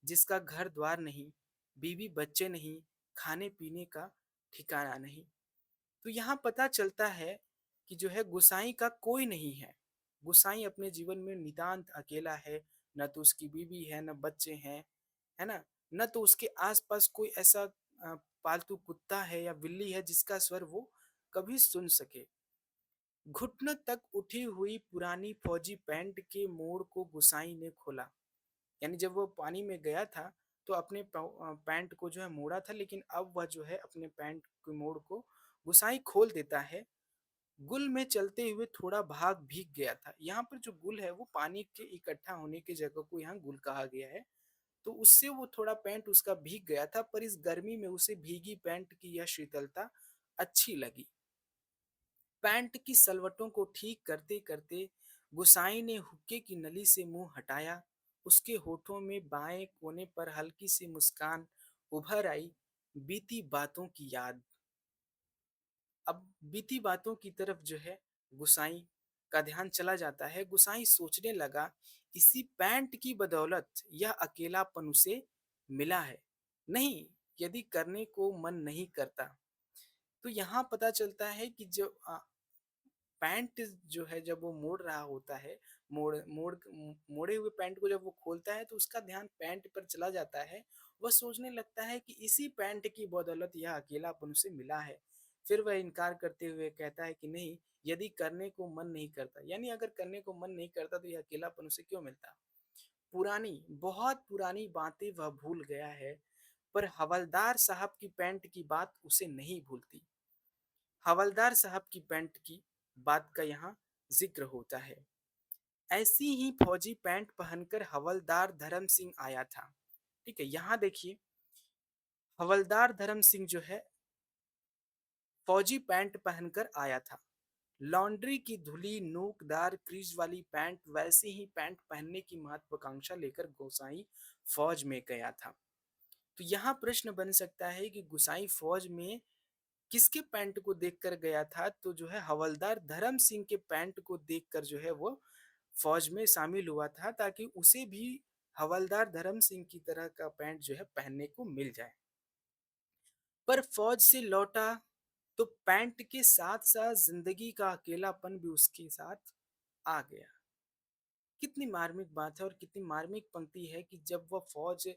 जिसका घर द्वार नहीं, बीवी बच्चे नहीं, खाने-पीने का ठिकाना नहीं। तो यहाँ पता चलता है कि जो है गोसाई का कोई नहीं है। गोसाई अपने जीवन में नितांत अकेला है, ना तो उसकी बीवी है, ना बच्चे हैं, है ना? ना तो उसके आस-पास कोई ऐसा पालतू कुत्ता है या बिल्ली है जिसका स्वर वो कभी सुन सके। घुटनों तक उठी हुई पुरानी फौजी पैंट के मोड़ को गोसाई ने खोला। यानी जब वो पानी में गया था तो अपने पैंट को जो है मोड़ा था, लेकिन अब वह जो है अपने पैंट के मोड़ को गोसाई खोल देता है। गुल में चलते हुए थोड़ा भाग भीग गया था। यहाँ पर जो गुल है वो पानी के इकट्ठा होने की जगह को यहाँ गुल कहा गया है। तो उससे वो थोड़ा पैंट उसका भीग गया था, पर इस गर्मी में उसे भीगी पैंट की यह शीतलता अच्छी लगी। पैंट की सलवटों को ठीक करते करते गुसाई ने हुक्के की नली से मुंह हटाया। उसके होठों में बाएं कोने पर हल्की सी मुस्कान उभर आई। बीती बातों की याद। अब बीती बातों की तरफ जो है गुसाई का ध्यान चला जाता है। गुसाई सोचने लगा, इसी पैंट की बदौलत यह अकेलापन उसे मिला है। नहीं, यदि करने को मन नहीं करता। तो यहाँ पता चलता है कि जो पैंट जो है जब वो मोड़ रहा होता है, मोड़े हुए पैंट को जब वो खोलता है तो उसका ध्यान पैंट पर चला जाता है। वह सोचने लगता है कि इसी पैंट की बदौलत यह अकेलापन उसे मिला है। फिर वह इनकार करते हुए कहता है कि नहीं, यदि करने को मन नहीं करता, यानी अगर करने को मन नहीं करता तो यह अकेलापन उसे क्यों मिलता। पुरानी, बहुत पुरानी बातें वह भूल गया है, पर हवलदार साहब की पैंट की बात उसे नहीं भूलती। हवलदार साहब की पैंट की बात का यहाँ जिक्र होता है। ऐसी ही फौजी पैंट पहनकर हवलदार धर्म सिंह आया था। ठीक है, यहाँ देखिए, हवलदार धर्म सिंह जो है फौजी पैंट पहनकर आया था। लॉन्ड्री की धुली नोकदार क्रीज वाली पैंट, वैसी ही पैंट पहनने की महत्वाकांक्षा लेकर गोसाई फौज में गया था। तो यहाँ प्रश्न बन सकता है कि गोसाई फौज में किसके पैंट को देखकर गया था, तो जो है हवलदार धर्म सिंह के पैंट को देखकर जो है वो फौज में शामिल हुआ था, ताकि उसे भी हवलदार धर्म सिंह की तरह का पैंट जो है पहनने को मिल जाए। पर फौज से लौटा तो पैंट के साथ साथ जिंदगी का अकेलापन भी उसके साथ आ गया। कितनी मार्मिक बात है और कितनी मार्मिक पंक्ति है कि जब वह फौज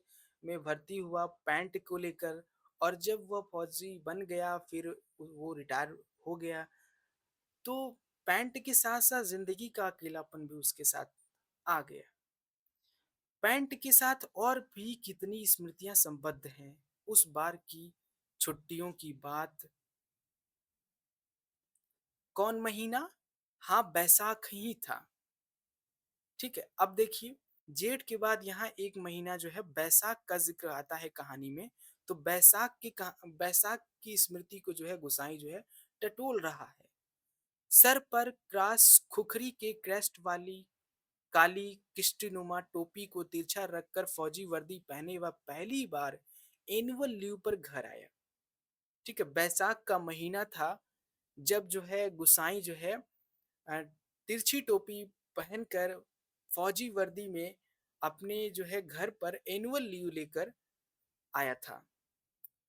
में भर्ती हुआ पैंट को लेकर, और जब वह फौजी बन गया, फिर वो रिटायर हो गया, तो पैंट के साथ साथ जिंदगी का अकेलापन भी उसके साथ आ गया। पैंट के साथ और भी कितनी स्मृतियां संबद्ध हैं। उस बार की छुट्टियों की बात। कौन महीना? हाँ, बैसाख ही था। ठीक है, अब देखिए, जेठ के बाद यहाँ एक महीना जो है बैसाख का जिक्र आता है कहानी में। तो बैसाख की स्मृति को जो है गोसाई जो है टटोल रहा है। सर पर क्रॉस खुखरी के क्रेस्ट वाली काली किस्टीनुमा टोपी को तिरछा रखकर फौजी वर्दी पहने वह पहली बार एनुअल लीव पर घर आया। ठीक है, बैसाख का महीना था जब जो है गुसाई जो है अ, तिरछी टोपी पहनकर फौजी वर्दी में अपने जो है घर पर एनुअल लीव लेकर आया था।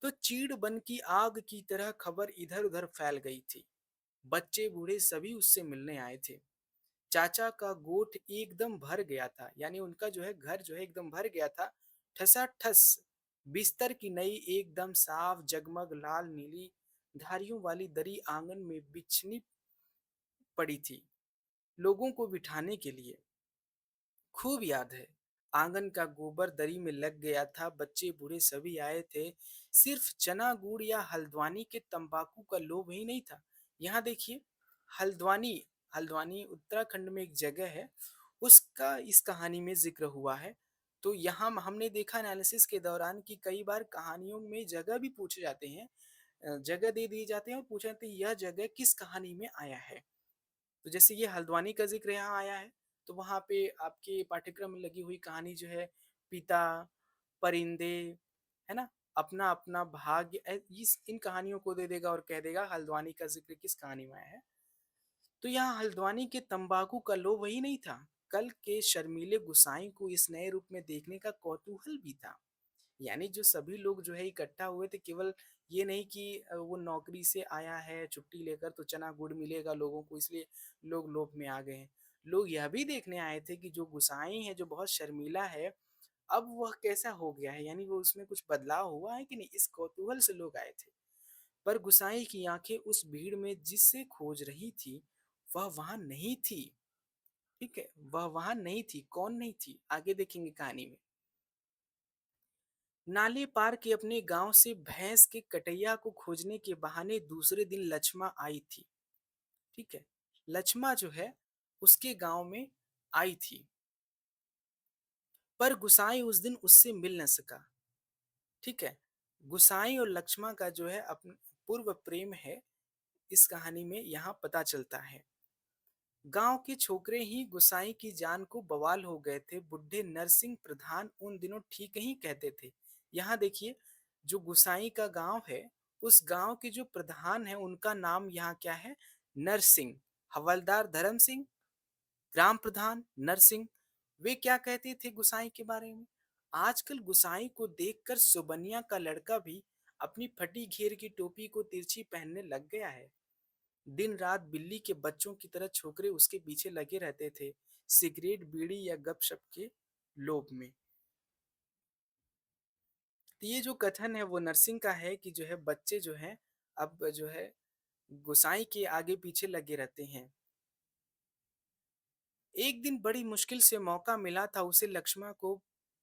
तो चीड़ बन की आग की तरह खबर इधर उधर फैल गई थी। बच्चे बूढ़े सभी उससे मिलने आए थे। चाचा का गोठ एकदम भर गया था, यानी उनका जो है घर जो है एकदम भर गया था। ठसाठस बिस्तर की नई एकदम साफ जगमग लाल नीली धारियों वाली दरी आंगन में बिछनी पड़ी थी लोगों को बिठाने के लिए। खूब याद है, आंगन का गोबर दरी में लग गया था। बच्चे बूढ़े सभी आए थे। सिर्फ चना गुड़ या हल्द्वानी के तंबाकू का लोभ ही नहीं था। यहाँ देखिए, हल्द्वानी, हल्द्वानी उत्तराखंड में एक जगह है, उसका इस कहानी में जिक्र हुआ है। तो यहाँ हमने देखा एनालिसिस के दौरान कि कई बार कहानियों में जगह भी पूछे जाते हैं, जगह दे दिए जाते हैं और पूछे जाते हैं यह जगह किस कहानी में आया है। तो जैसे ये हल्द्वानी का ज़िक्र यहाँ आया है, तो वहाँ पे आपके पाठ्यक्रम में लगी हुई कहानी जो है पिता, परिंदे, है ना? अपना-अपना भाग्य, इस इन कहानियों को दे देगा और कह देगा हल्द्वानी का ज़िक्र किस कहानी में आया है। तो यहाँ हल्द्वानी के तंबाकू का लोभ ही नहीं था, कल के शर्मीले गुसाई को इस नए रूप में देखने का कौतूहल भी था। यानी जो सभी लोग जो है इकट्ठा हुए थे, केवल ये नहीं कि वो नौकरी से आया है छुट्टी लेकर तो चना गुड़ मिलेगा लोगों को इसलिए लोग लोभ में आ गए हैं। लोग यह भी देखने आए थे कि जो गुसाई है जो बहुत शर्मीला है, अब वह कैसा हो गया है, यानी वो उसमें कुछ बदलाव हुआ है कि नहीं, इस कौतूहल से लोग आए थे। पर गुसाई की आंखें उस भीड़ में जिससे खोज रही थी, वह वहां नहीं थी। ठीक है, वह वहां नहीं थी। कौन नहीं थी, आगे देखेंगे कहानी में। नाले पार के अपने गांव से भैंस के कटैया को खोजने के बहाने दूसरे दिन लक्ष्मा आई थी। ठीक है, लक्ष्मा जो है उसके गांव में आई थी, पर गुसाई उस दिन उससे मिल न सका। ठीक है, गुसाई और लक्ष्मा का जो है अपना पूर्व प्रेम है, इस कहानी में यहाँ पता चलता है। गांव के छोकरे ही गुसाई की जान को बवाल हो गए थे। बुढ़े नरसिंह प्रधान उन दिनों ठीक ही कहते थे। यहाँ देखिए, जो गुसाई का गांव है, उस गांव के जो प्रधान है उनका नाम यहाँ क्या है, नरसिंह। हवलदार धर्म सिंह, ग्राम प्रधान नरसिंह। वे क्या कहते थे गुसाई के बारे में? आजकल गुसाई को देखकर सुबनिया का लड़का भी अपनी फटी घेर की टोपी को तिरछी पहनने लग गया है। दिन रात बिल्ली के बच्चों की तरह छोकरे उसके पीछे लगे रहते थे, सिगरेट बीड़ी या गपशप के लोभ में। तो ये जो कथन है वो नरसिंह का है कि जो है बच्चे जो हैं अब जो है गुसाई के आगे पीछे लगे रहते हैं। एक दिन बड़ी मुश्किल से मौका मिला था उसे लक्ष्मण को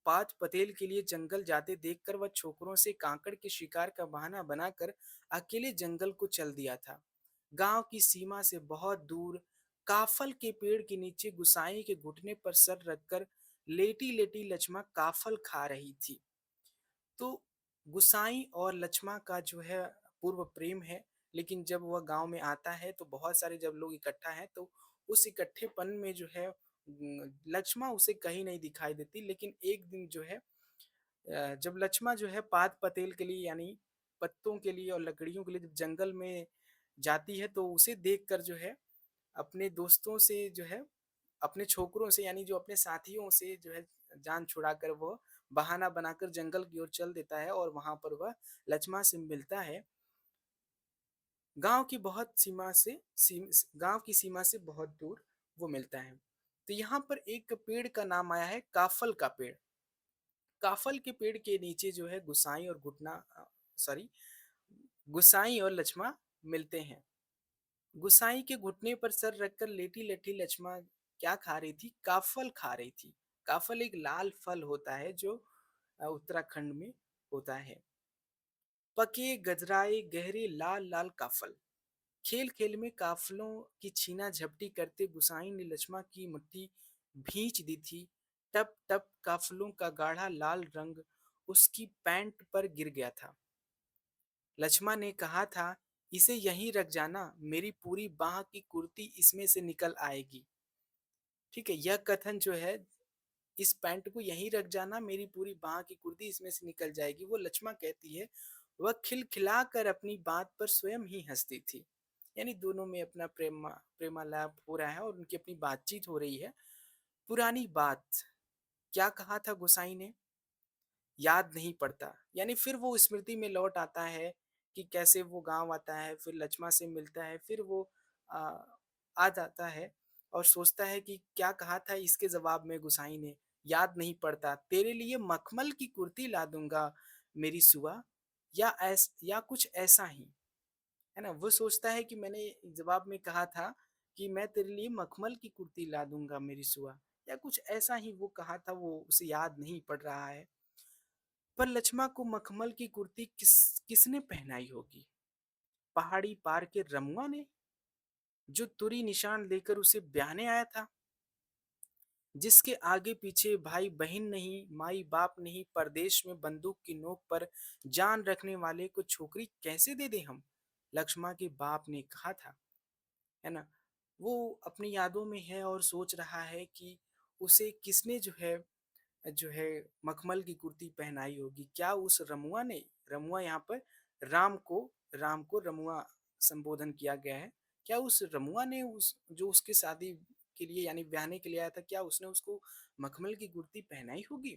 पात पतेल के लिए जंगल जाते देखकर वह छोकरों से कांकड़ के शिकार का बहाना बनाकर अकेले जंगल को चल दिया था। गांव की सीमा से बहुत दूर काफल के पेड़ के नीचे गुसाई के घुटने पर सर रखकर लेटी लेटी लक्ष्मा काफल खा रही थी। तो गुसाई और लक्ष्मा का जो है पूर्व प्रेम है, लेकिन जब वह गांव में आता है तो बहुत सारे जब लोग इकट्ठा हैं तो उस इकट्ठेपन में जो है लक्ष्मा उसे कहीं नहीं दिखाई देती। लेकिन एक दिन जो है जब लक्ष्मा जो है पात पतेल के लिए यानी पत्तों के लिए और लकड़ियों के लिए जब जंगल में जाती है तो उसे देखकर जो है अपने दोस्तों से जो है अपने छोकरों से यानी जो अपने साथियों से जो है जान छुड़ाकर वो बहाना बनाकर जंगल की ओर चल देता है और वहां पर वह लक्ष्मा से मिलता है। गांव की बहुत सीमा से गांव की सीमा से बहुत दूर वो मिलता है। तो यहाँ पर एक पेड़ का नाम आया है काफल का पेड़। काफल के पेड़ के नीचे जो है गुसाई और सॉरी गुसाई और लक्ष्मा मिलते हैं। गुसाई के घुटने पर सर रखकर लेटी लेटी लक्ष्मा क्या खा रही थी, काफल खा रही थी। काफल एक लाल फल होता है जो उत्तराखंड में होता है। पके गजराए गहरे लाल लाल काफल। खेल खेल में काफलों की छीना झपटी करते गुसाई ने लक्ष्मा की मुट्ठी भींच दी थी। टप टप काफलों का गाढ़ा लाल रंग उसकी पैंट पर गिर गया था। लक्ष्मा ने कहा था, इसे यहीं रख जाना, मेरी पूरी बाह की कुर्ती इसमें से निकल आएगी। ठीक है, यह कथन जो है, इस पैंट को यहीं रख जाना, मेरी पूरी बाह की कुर्ती इसमें से निकल जाएगी, वो लक्ष्मा कहती है। वह खिलखिला कर अपनी बात पर स्वयं ही हंसती थी। यानी दोनों में अपना प्रेमालाप हो रहा है और उनकी अपनी बातचीत हो रही है। पुरानी बात, क्या कहा था गुसाई ने, याद नहीं पड़ता। यानी फिर वो स्मृति में लौट आता है कि कैसे वो गाँव आता है, फिर लक्ष्मा से मिलता है, फिर वो आ, आ जाता है और सोचता है कि क्या कहा था इसके जवाब में गुसाई ने, याद नहीं पड़ता, तेरे लिए मखमल की कुर्ती ला दूंगा मेरी सुआ, या कुछ ऐसा ही। है ना, वो सोचता है कि मैंने जवाब में कहा था कि मैं तेरे लिए मखमल की कुर्ती ला दूंगा मेरी सुआ, या कुछ ऐसा ही वो कहा था, वो उसे याद नहीं पड़ रहा है। पर लक्ष्मा को मखमल की कुर्ती किसने पहनाई होगी? पहाड़ी पार के रमुआ ने, जो तुरी निशान लेकर उसे ब्याने आया था, जिसके आगे पीछे भाई बहन नहीं, माई बाप नहीं, परदेश में बंदूक की नोक पर जान रखने वाले को छोकरी कैसे दे दे हम? लक्ष्मा के बाप ने कहा था। है ना, वो अपनी यादों में है और सोच रहा है कि उसे किसने जो है मखमल की कुर्ती पहनाई होगी। क्या उस रमुआ ने, रमुआ यहाँ पर राम को राम को रमुआ संबोधन किया गया है, क्या उस रमुआ ने उस जो उसके शादी के लिए यानी ब्याहने के लिए आया था, क्या उसने उसको मखमल की कुर्ती पहनाई होगी?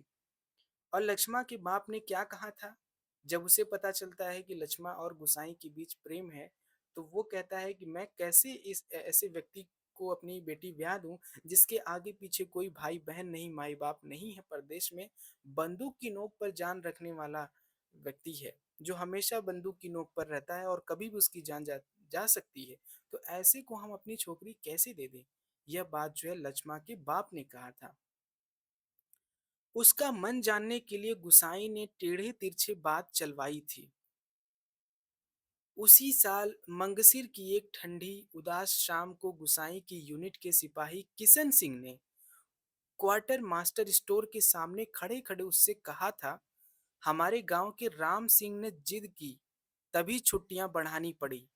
और लक्ष्मण के बाप ने क्या कहा था? जब उसे पता चलता है कि लक्ष्मण और गुसाई के बीच प्रेम है, तो वो कहता है कि मैं कैसे इस ऐसे व्यक्ति को अपनी बेटी ब्याह दूँ, जिसके आगे-पीछे कोई भाई-बहन नहीं, माई-बाप नहीं है, परदेश में बंदूक की नोक पर जान रखने वाला व्यक्ति है, जो हमेशा बंदूक की नोक पर रहता है और कभी भी उसकी जान जा जा सकती है। तो ऐसे को हम अपनी छोकरी कैसे दे दें? यह बात जो है लक्ष्मण के बाप ने कहा था। उसका मन जानने के लिए गुसाई ने टेढ़े-तिरछे बात चलवाई थी। उसी साल मंगसिर की एक ठंडी, उदास शाम को गुसाई की यूनिट के सिपाही किशन सिंह ने क्वार्टर मास्टर स्टोर के सामने खड़े-खड़े उससे कहा था, हमारे गांव के राम सिंह ने जिद की, तभी छुट्टियां बढ़ानी पड़ी।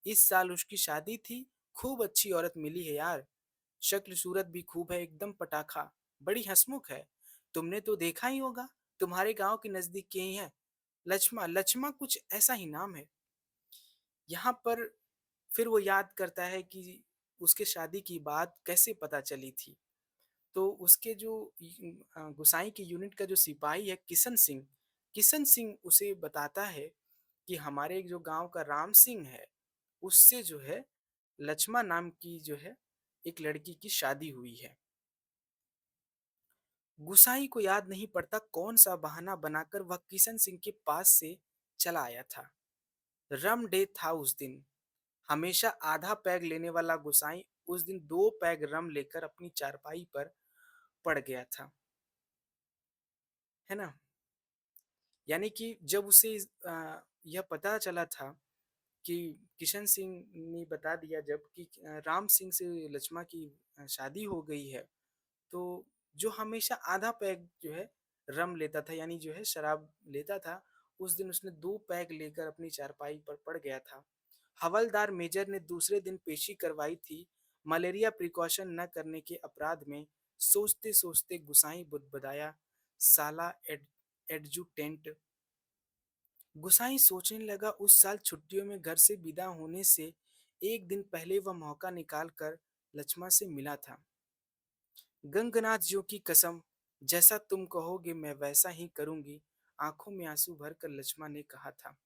इस साल उसकी शादी थी, खूब अच्छी औरत मिली है यार। शक्ल सूरत भी खूब है, एकदम पटाखा, बड़ी हंसमुख है। तुमने तो देखा ही होगा, तुम्हारे गांव के नजदीक के ही है। लक्ष्मा लक्ष्मा कुछ ऐसा ही नाम है। यहाँ पर फिर वो याद करता है कि उसके शादी की बात कैसे पता चली थी। तो उसके जो गुसाई की यूनिट का जो सिपाही है किशन सिंह उसे बताता है कि हमारे जो गांव का राम सिंह है, उससे जो है लक्ष्मा नाम की जो है एक लड़की की शादी हुई है। गुसाई को याद नहीं पड़ता कौन सा बहाना बनाकर वह किशन सिंह के पास से चला आया था। रम डे था उस दिन। हमेशा आधा पैग लेने वाला गुसाई उस दिन 2 पैग रम लेकर अपनी चारपाई पर पड़ गया था, है ना? यानी कि जब उसे यह पता चला था कि किशन सिंह ने बता दिया जब कि राम सिंह से लक्ष्मा की शादी हो गई है, तो जो हमेशा आधा पैग जो है रम लेता था यानी जो है शराब लेता था, उस दिन उसने 2 पैग लेकर अपनी चारपाई पर पड़ गया था। हवलदार मेजर ने दूसरे दिन पेशी करवाई थी। मलेरिया प्रिकॉशन न करने के अपराध में सोचते-सोचते गुसाई बुदबुदाया, साला एडजुटेंट। गुसाई सोचने लगा उस साल छुट्टियों में घर से विदा होने से एक दिन पहले वह मौका निकालकर लक्ष्मा से मिला था। गंगनाथ जी की कसम, जैसा तुम कहोगे मैं वैसा ही करूंगी, आंखों में आंसू भरकर लक्ष्मा ने कहा था,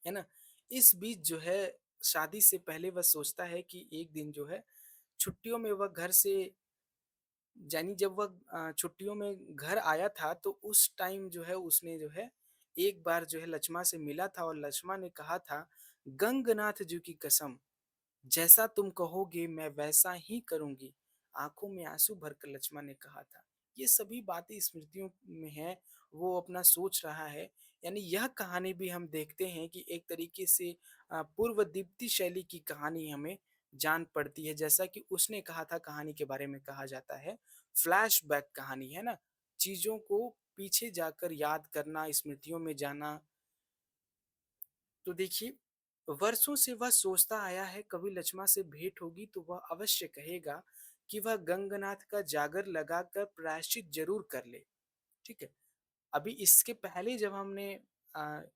है ना? इस बीच जो है शादी से पहले वह सोचता है कि एक दिन जो है छुट्टियों में वह घर से यानी जब वह छुट्टियों में घर आया था तो उस टाइम जो है उसने जो है एक बार जो है लक्ष्मा से मिला था और लक्ष्मा ने कहा था, गंगनाथ जी की कसम, जैसा तुम कहोगे मैं वैसा ही करूंगी, आंखों में आंसू भरकर लक्ष्मा ने कहा था। ये सभी बातें स्मृतियों में हैं, वो अपना सोच रहा है। यानी यह कहानी भी हम देखते हैं कि एक तरीके से पूर्व दीप्ति शैली की कहानी हमें जान पड़ती है, जैसा कि उसने कहा था कहानी के बारे में कहा जाता है फ्लैशबैक कहानी, है ना? चीजों को पीछे जाकर याद करना, स्मृतियों में जाना। तो देखिए, वर्षों से वह सोचता आया है कभी लक्ष्मा से भेंट होगी तो वह अवश्य कहेगा कि वह गंगनाथ का जागर लगाकर प्रायश्चित जरूर कर ले। ठीक है? अभी इसके पहले जब हमने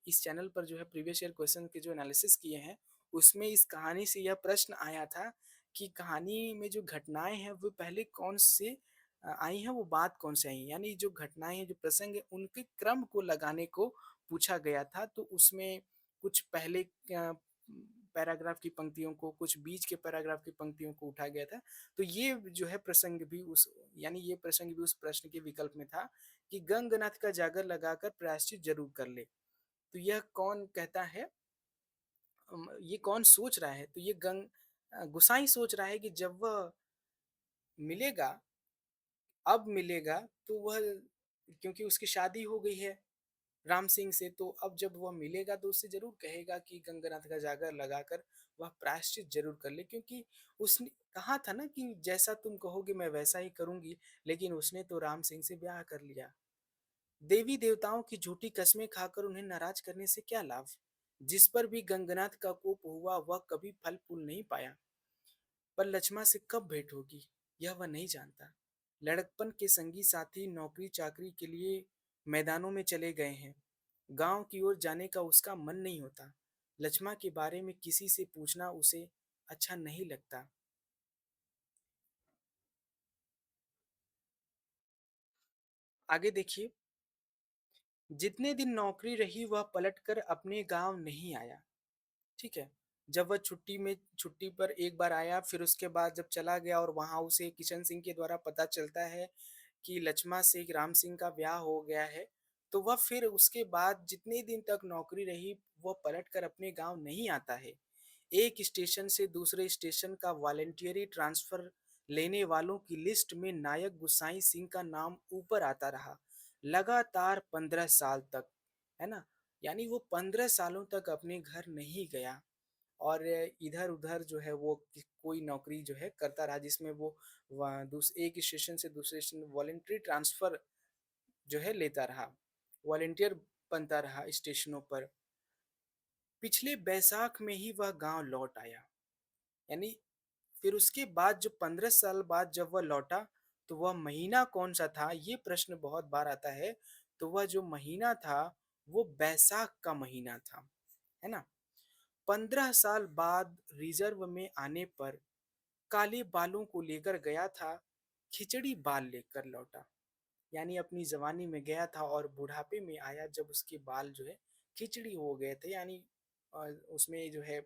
इस चैनल पर जो है प्रीवियस ईयर क्वेश्चन के जो एनालिसिस किए हैं, उसमें इस कहानी से यह प्रश्न आया था कि कहानी में जो घटनाएँ हैं वो पहले कौन से आई हैं, वो बात कौन से आई हैं? यानी जो घटनाएँ हैं, जो प्रसंग हैं, उनके क्रम को लगाने को पूछा गया था। तो उसमें कुछ पहले पैराग्राफ की पंक्तियों को, कुछ बीच के पैराग्राफ की पंक्तियों को उठाया गया था। तो ये जो है प्रसंग भी उस यानी ये प्रसंग भी उस प्रश्न के विकल्प में था कि गंगनाथ का जागर लगाकर प्रायश्चित जरूर कर ले। तो यह कौन कहता है, ये कौन सोच रहा है? तो ये गुसाई सोच रहा है कि जब वह मिलेगा, अब मिलेगा तो वह, क्योंकि उसकी शादी हो गई है राम सिंह से, तो अब जब वह मिलेगा तो उससे ज़रूर कहेगा कि गंगानाथ का जागर लगाकर वह प्रायश्चित ज़रूर कर ले, क्योंकि उसने कहा था ना कि जैसा तुम कहोगे मैं वैसा ही करूँगी, लेकिन उसने तो राम सिंह से ब्याह कर लिया। देवी-देवताओं की झूठी कस्में खाकर उन्हें नाराज़ करने से क्या लाभ? जिस पर भी गंगनाथ का कोप हुआ वह कभी फल-फूल नहीं पाया। पर लक्ष्मा से कब भेंट होगी, यह वह नहीं जानता। लड़कपन के संगी साथी नौकरी-चाकरी के लिए मैदानों में चले गए हैं। गांव की ओर जाने का उसका मन नहीं होता। लक्ष्मा के बारे में किसी से पूछना उसे अच्छा नहीं लगता। आगे देखिए, जितने दिन नौकरी रही वह पलटकर अपने गाँव नहीं आया, ठीक है? जब वह छुट्टी पर एक बार आया, फिर उसके बाद जब चला गया और वहाँ उसे किशन सिंह के द्वारा पता चलता है कि लक्ष्मा से राम सिंह का ब्याह हो गया है, तो वह फिर उसके बाद जितने दिन तक नौकरी रही, वह पलटकर अपने गाँव नहीं आता है। एक स्टेशन से दूसरे स्टेशन का वॉलंटियरी ट्रांसफ़र लेने वालों की लिस्ट में नायक गुसाई सिंह का नाम ऊपर आता रहा, लगातार 15 साल तक, है ना? यानी वो 15 सालों तक अपने घर नहीं गया और इधर-उधर जो है वो कोई नौकरी जो है करता रहा जिसमें वो वहाँ एक स्टेशन से दूसरे स्टेशन वॉलंटरी ट्रांसफ़र जो है लेता रहा, वॉलंटियर बनता रहा स्टेशनों पर। पिछले बैसाख में ही वह गाँव लौट आया। यानी फिर उसके बाद जो 15 साल बाद जब वह लौटा, तो वह महीना कौन-सा था? ये प्रश्न बहुत बार आता है। तो वह जो महीना था, वो बैसाख का महीना था, है ना? 15 साल बाद रिज़र्व में आने पर काले बालों को लेकर गया था, खिचड़ी बाल लेकर लौटा। यानी अपनी जवानी में गया था और बुढ़ापे में आया जब उसके बाल जो है खिचड़ी हो गए थे यानी उसमें जो है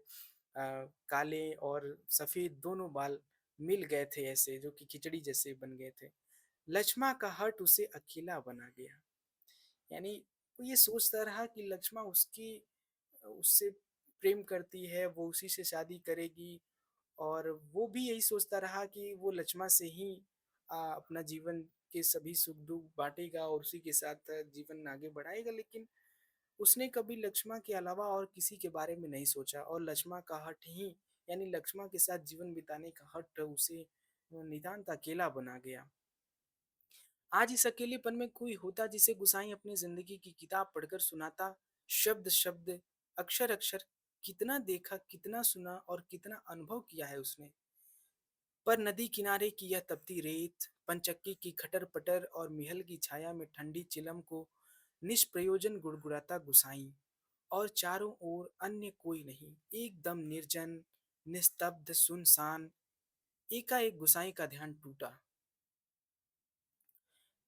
काले और सफेद दोनों बाल मिल गए थे ऐसे जो कि खिचड़ी जैसे बन गए थे। लक्ष्मा का हट उसे अकेला बना गया। यानी वो ये सोचता रहा कि लक्ष्मा उससे प्रेम करती है, वो उसी से शादी करेगी और वो भी यही सोचता रहा कि वो लक्ष्मा से ही अपना जीवन के सभी सुख-दुःख बाँटेगा और उसी के साथ जीवन आगे बढ़ाएगा। लेकिन उसने कभी लक्ष्मा के अलावा और किसी के बारे में नहीं सोचा और लक्ष्मा का हठ ही यानी लक्ष्मा के साथ जीवन बिताने का हठ उसे नितांत अकेला बना गया। आज इस अकेलेपन में कोई होता जिसे गुसाई अपनी ज़िंदगी की किताब पढ़कर सुनाता, शब्द-शब्द, अक्षर-अक्षर, कितना देखा, कितना सुना और कितना अनुभव किया है उसने। पर नदी किनारे की यह तपती रेत, पंचक्की की खटर-पटर और महल की छाया में ठंडी चिलम को निष्प्रयोजन गुड़गुड़ाता गुसाईं और चारों ओर अन्य कोई नहीं, एकदम निर्जन, निस्तब्ध, सुनसान। एकाएक गुसाईं का ध्यान टूटा।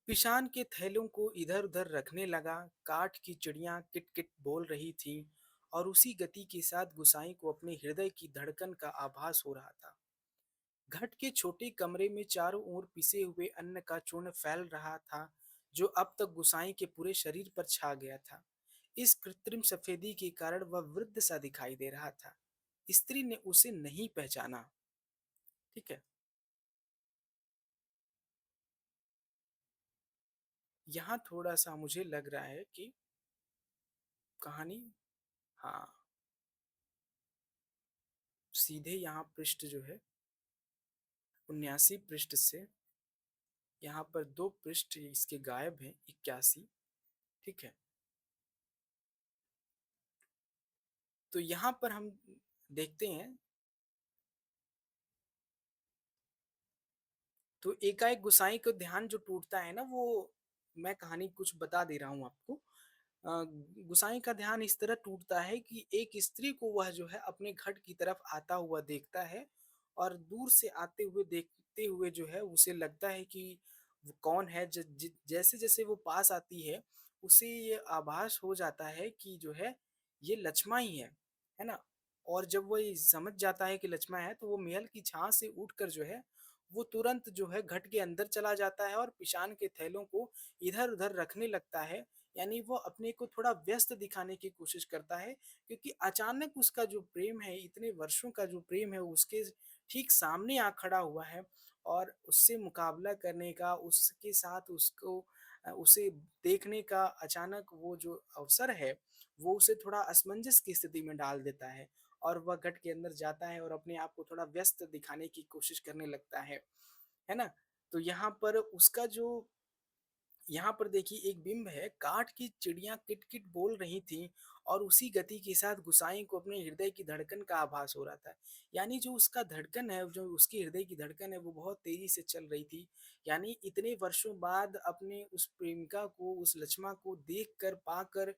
पिशान के थैलों को इधर-उधर रखने लगा, काठ की चिड़ियाँ किट-किट बोल रही थीं और उसी गति के साथ गुसाईं को अपने हृदय की धड़कन का आभास हो रहा था। घट के छोटे कमरे में चारों ओर पिसे हुए अन्न का चूर्ण फैल रहा था, जो अब तक गुसाई के पूरे शरीर पर छा गया था। इस कृत्रिम सफेदी के कारण वह वृद्ध सा दिखाई दे रहा था। स्त्री ने उसे नहीं पहचाना। ठीक है। यहाँ थोड़ा सा मुझे लग रहा है कि कहानी, हाँ, सीधे यहाँ पृष्ठ जो है 79 पृष्ठ से यहाँ पर 2 पृष्ठ इसके गायब हैं, 81। ठीक है। तो यहाँ पर हम देखते हैं, तो एकाएक गुसाई को ध्यान जो टूटता है ना, वो मैं कहानी कुछ बता दे रहा हूँ आपको। अ, गुसाई का ध्यान इस तरह टूटता है कि एक स्त्री को वह जो है अपने घट की तरफ आता हुआ देखता है और दूर से आते हुए देखते हुए जो है उसे लगता है कि वो कौन है। जैसे-जैसे वो पास आती है, उसे ये आभास हो जाता है कि जो है ये लक्ष्मा ही है ना? और जब वो ये समझ जाता है कि लक्ष्मा है, तो वो महल की छाँ से उठकर जो है, वो तुरंत जो है घट के अंदर चला जाता है और पिशान के थैलों को इधर-उधर रखने लगता है। यानी वो अपने को थोड़ा व्यस्त दिखाने की कोशिश करता है, क्योंकि अचानक उसका जो प्रेम है, इतने वर्षों का जो प्रेम है, उसके ठीक सामने आ खड़ा हुआ है और उससे मुकाबला करने का, उसके साथ उसे देखने का अचानक वो जो अवसर है, वो उसे थोड़ा असमंजस की स्थिति में डाल देता है और वह घट के अंदर जाता है और अपने आप को थोड़ा व्यस्त दिखाने की कोशिश करने लगता है ना? तो यहाँ पर उसका जो यहाँ पर देखिए एक बिंब है, काठ की चिड़ियाँ किट-किट बोल रही थीं और उसी गति के साथ गुसाई को अपने हृदय की धड़कन का आभास हो रहा था। यानी जो उसका धड़कन है, जो उसकी हृदय की धड़कन है, वो बहुत तेज़ी से चल रही थी। यानी इतने वर्षों बाद अपने उस प्रेमिका को, उस लक्ष्मा को देख कर, पाकर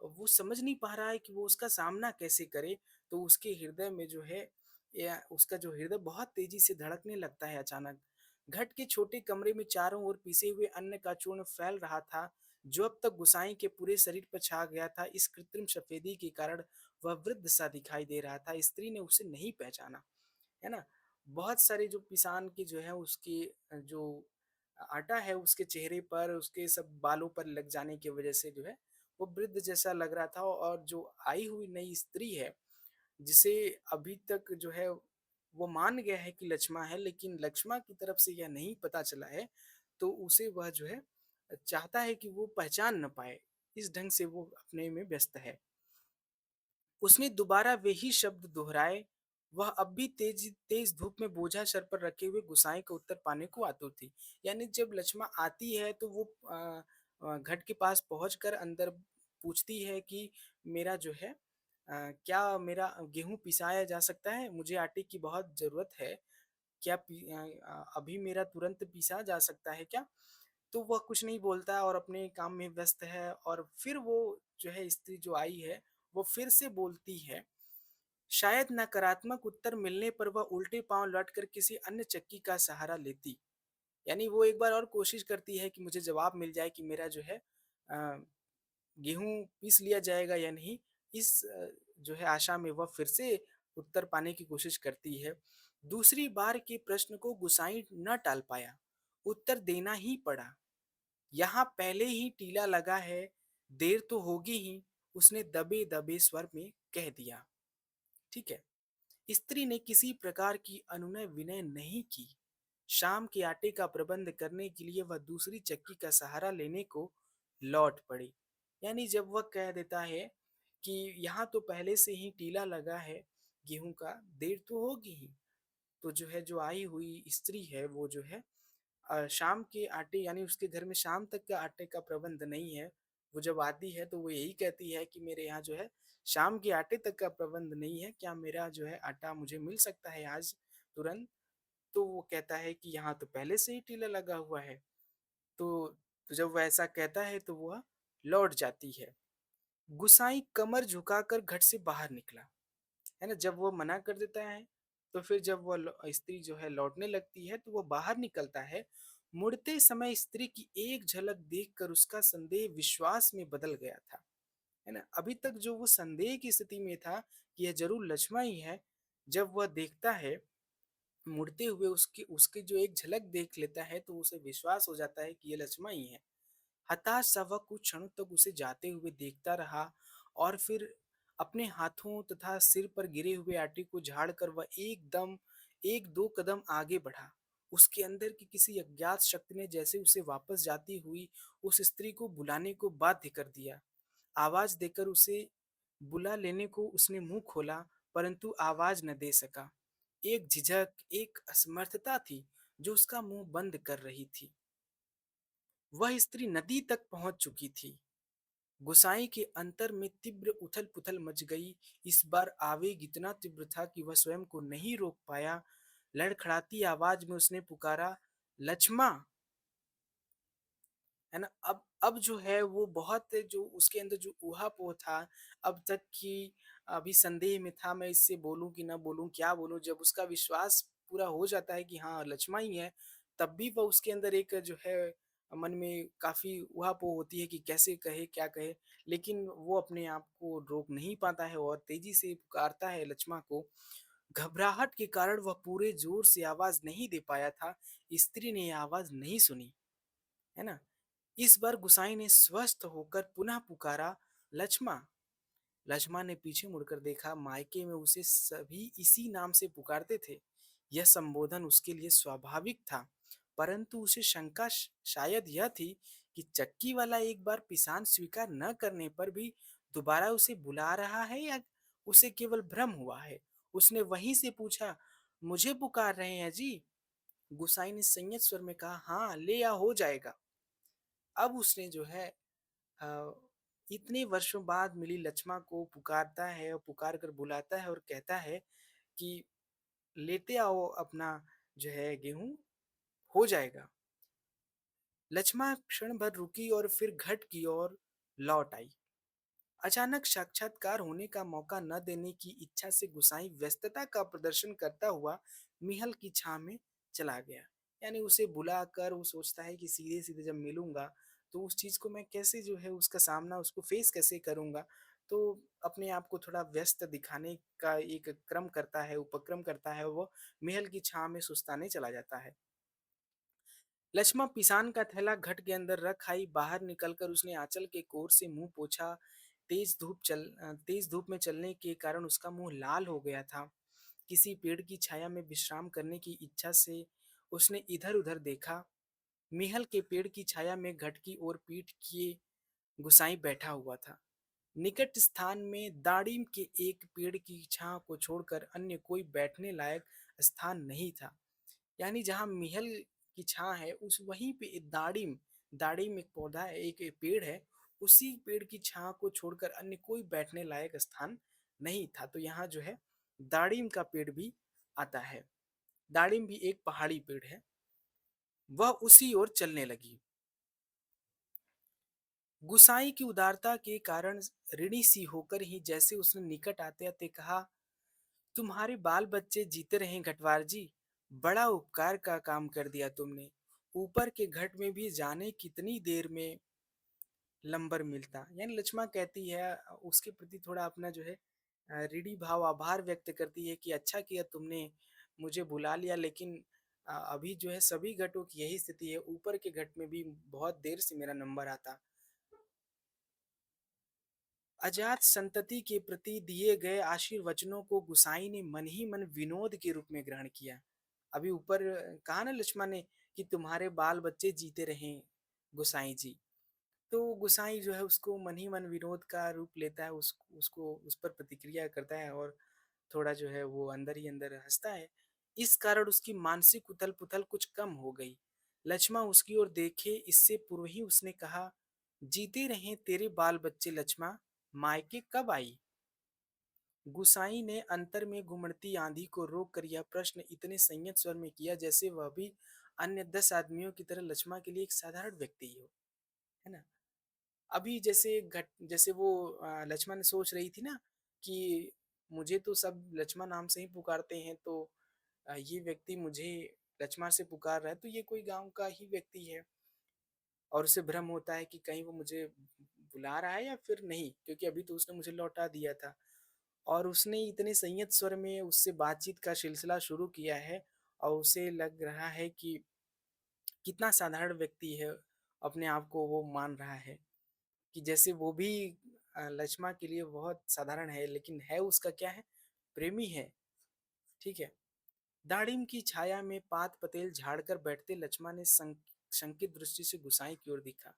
वो समझ नहीं पा रहा है कि वो उसका सामना कैसे करे। तो उसके हृदय में जो है या उसका जो हृदय बहुत तेज़ी से धड़कने लगता है अचानक। घट के छोटे कमरे में चारों ओर पिसे हुए अन्न का चूर्ण फैल रहा था, जो अब तक गुसाई के पूरे शरीर पर छा गया था, इस कृत्रिम सफेदी के कारण वह वृद्ध सा दिखाई दे रहा था। स्त्री ने उसे नहीं पहचाना, है ना? बहुत सारे जो पिसान के जो है उसके जो आटा है उसके चेहरे पर, उसके सब बालों पर लग जाने की वजह से जो है, वो वृद्ध जैसा लग रहा था और जो आई हुई नई स्त्री है, जिसे अभी तक जो है वो मान गया है कि लक्ष्मा है, लेकिन लक्ष्मा की तरफ से यह नहीं पता चला है, तो उसे वह जो है चाहता है कि वो पहचान ना पाए, इस ढंग से वो अपने में व्यस्त है। उसने दोबारा वही शब्द दोहराए। वह अब भी तेज तेज धूप में बोझा सर पर रखे हुए गुसाई का उत्तर पाने को आतुर थी। यानी जब लक्ष्मा आती है तो वो घट के पास पहुंचकर अंदर पूछती है कि मेरा जो है क्या मेरा गेहूं पिसाया जा सकता है? मुझे आटे की बहुत ज़रूरत है। क्या अभी मेरा तुरंत पीसा जा सकता है क्या? तो वह कुछ नहीं बोलता है और अपने काम में व्यस्त है और फिर वो जो है स्त्री जो आई है, वो फिर से बोलती है। शायद नकारात्मक उत्तर मिलने पर वह उल्टे पाँव लौटकर किसी अन्य चक्की का सहारा लेती। यानी वो एक बार और कोशिश करती है कि मुझे जवाब मिल जाए कि मेरा जो है गेहूँ पीस लिया जाएगा या नहीं। इस जो है आशा में वह फिर से उत्तर पाने की कोशिश करती है। दूसरी बार के प्रश्न को गुसाई न टाल पाया, उत्तर देना ही पड़ा। यहाँ पहले ही टीला लगा है, देर तो होगी ही, उसने दबे-दबे स्वर में कह दिया। ठीक है? स्त्री ने किसी प्रकार की अनुनय विनय नहीं की। शाम के आटे का प्रबंध करने के लिए वह दूसरी चक्की का सहारा लेने को लौट पड़ी। यानी जब वह कह देता है कि यहाँ तो पहले से ही टीला लगा है गेहूं का, देर तो होगी ही, तो जो है जो आई हुई स्त्री है वो जो है शाम के आटे यानी उसके घर में शाम तक का आटे का प्रबंध नहीं है। वो जब आती है तो वो यही कहती है कि मेरे यहाँ जो है शाम के आटे तक का प्रबंध नहीं है, क्या मेरा जो है आटा मुझे मिल सकता है आज तुरंत? तो वो कहता है कि यहाँ तो पहले से ही टीला लगा हुआ है। तो जब वह ऐसा कहता है तो वह लौट जाती है। गुसाई कमर झुकाकर घर से बाहर निकला। है ना? जब वो मना कर देता है, तो फिर जब वो स्त्री जो है लौटने लगती है, तो वो बाहर निकलता है। मुड़ते समय स्त्री की एक झलक देखकर उसका संदेह विश्वास में बदल गया था। है ना? अभी तक जो वो संदेह की स्थिति में था कि यह ज़रूर लक्ष्मा ही है, जब वह देखता है, मुड़ते हुए उसकी उसकी जो एक झलक देख लेता है, तो उसे विश्वास हो जाता है कि ये लक्ष्मा ही है। हताश सा वह कुछ क्षणों तक उसे जाते हुए देखता रहा और फिर अपने हाथों तथा सिर पर गिरे हुए आटे को झाड़कर वह एकदम एक दो कदम आगे बढ़ा। उसके अंदर की किसी अज्ञात शक्ति ने जैसे उसे वापस जाती हुई उस स्त्री को बुलाने को बाध्य कर दिया। आवाज देकर उसे बुला लेने को उसने मुंह खोला, परंतु आवाज न दे सका। एक झिझक, एक असमर्थता थी जो उसका मुंह बंद कर रही थी। वह स्त्री नदी तक पहुंच चुकी थी। गुसाई के अंतर में तीव्र उथल-पुथल मच गई। इस बार आवेग इतना तीव्र था कि वह स्वयं को नहीं रोक पाया। लड़खड़ाती आवाज में उसने पुकारा, "लक्ष्मा!" है ना? अब जो है वो बहुत जो उसके अंदर जो ऊहापोह था, अब तक की अभी संदेह में था मैं इससे बोलूँ कि ना बोलूँ, क्या बोलूँ? जब उसका विश्वास पूरा हो जाता है कि हाँ, लक्ष्मा ही है, तब भी वह उसके अंदर एक जो है मन में काफ़ी ऊहापोह होती है कि कैसे कहे, क्या कहे? लेकिन वो अपने आप को रोक नहीं पाता है और तेज़ी से पुकारता है लक्ष्मा को। घबराहट के कारण वह पूरे ज़ोर से आवाज़ नहीं दे पाया था। स्त्री ने ये आवाज़ नहीं सुनी, है ना? इस बार गुसाई ने स्वस्थ होकर पुनः पुकारा, लक्ष्मा। लक्ष्मा ने पीछे मुड़कर देखा, मायके में उसे सभी इसी नाम से पुकारते थे। यह संबोधन उसके लिए स्वाभाविक था, परंतु उसे शंका शायद यह थी कि चक्की वाला एक बार पिसान स्वीकार न करने पर भी दोबारा उसे बुला रहा है या उसे केवल भ्रम हुआ है। उसने वहीं से पूछा, मुझे पुकार रहे हैं जी? गुसाई ने संयत स्वर में कहा, हाँ, ले आ, हो जाएगा। अब उसने जो है अ, इतने वर्षों बाद मिली लक्ष्मा को पुकारता है और पुकार कर बुलाता है और कहता है कि लेते आओ अपना जो है गेहूं, हो जाएगा। लक्ष्मा क्षण भर रुकी और फिर घट की ओर लौट आई। अचानक साक्षात्कार होने का मौका न देने की इच्छा से गुसाई व्यस्तता का प्रदर्शन करता हुआ मिहल की छाव में चला गया। यानी उसे बुलाकर वो सोचता है कि सीधे सीधे जब मिलूंगा तो उस चीज़ को मैं कैसे जो है उसका सामना उसको फ़ेस कैसे करूँगा? तो अपने आप को थोड़ा व्यस्त दिखाने का एक क्रम करता है, उपक्रम करता है, वो महल की छाँव में सुस्ताने चला जाता है। लक्ष्मण पिसान का थैला घट के अंदर रख आई, बाहर निकलकर उसने आंचल के कोर से मुंह पोंछा। तेज धूप में चलने के कारण उसका मुंह लाल हो गया था। किसी पेड़ की छाया में विश्राम करने की इच्छा से उसने इधर-उधर देखा। मेहल के पेड़ की छाया में घट की ओर पीठ किए गुसाई बैठा हुआ था। निकट स्थान में दाड़िम के एक पेड़ की छांव को छोड़कर अन्य कोई बैठने लायक स्थान नहीं था। यानी जहाँ महल की छाँ है उस वहीं पे एक दाड़िम दाड़िम एक पौधा है, एक पेड़ है, उसी पेड़ की छाँ को छोड़कर अन्य कोई बैठने लायक स्थान नहीं था। तो यहाँ जो है दाड़िम का पेड़ भी आता है। दाड़िम भी एक पहाड़ी पेड़ है। वह उसी ओर चलने लगी। गुसाई की उदारता के कारण ऋणी सी होकर ही जैसे उसने निकट आते आते कहा, तुम्हारे बाल बच्चे जीते रहें घटवार जी। बड़ा उपकार का काम कर दिया तुमने। ऊपर के घट में भी जाने कितनी देर में लंबर मिलता। यानी लक्ष्मण कहती है उसके प्रति थोड़ा अपना जो है ऋणी भाव आभार व्यक्त करती है कि अच्छा किया तुमने मुझे बुला लिया, लेकिन अभी जो है सभी घटों की यही स्थिति है, ऊपर के घट में भी बहुत देर से मेरा नंबर आता। अजात संतति के प्रति दिए गए आशीर्वचनों को गुसाई ने मन ही मन विनोद के रूप में ग्रहण किया। अभी ऊपर कहा ना लक्ष्मण ने कि तुम्हारे बाल बच्चे जीते रहें गुसाई जी। तो गुसाई जो है उसको मन ही मन विनोद का रूप लेता है, उसको उस पर प्रतिक्रिया करता है और थोड़ा जो है वो अंदर ही अंदर हंसता है। इस कारण उसकी मानसिक उथल पुथल कुछ कम हो गई। लक्ष्मण उसकी ओर देखे इससे पूर्व ही उसने कहा, जीते रहें तेरे बाल बच्चे लक्ष्मण, मायके कब आई? गुसाई ने अंतर में घुमड़ती आंधी को रोक कर यह प्रश्न इतने संयत स्वर में किया जैसे वह भी अन्य 10 आदमियों की तरह लक्ष्मण के लिए एक साधारण व्यक्ति ही हो, है ना? अभी जैसे वो लक्ष्मण सोच रही थी ना कि मुझे तो सब लक्ष्मण नाम से ही पुकारते हैं, तो ये व्यक्ति मुझे लक्ष्मण से पुकार रहा है तो ये कोई गाँव का ही व्यक्ति है। और उसे भ्रम होता है कि कहीं वो मुझे बुला रहा है या फिर नहीं, क्योंकि अभी तो उसने मुझे लौटा दिया था। और उसने इतने संयत स्वर में उससे बातचीत का सिलसिला शुरू किया है और उसे लग रहा है कि कितना साधारण व्यक्ति है, अपने आप को वो मान रहा है कि जैसे वो भी लक्ष्मण के लिए बहुत साधारण है, लेकिन है उसका क्या है? प्रेमी है, ठीक है? दाड़िम की छाया में पात पतेल झाड़कर बैठते लक्ष्मण ने शंकित दृष्टि से गुसाई की ओर देखा।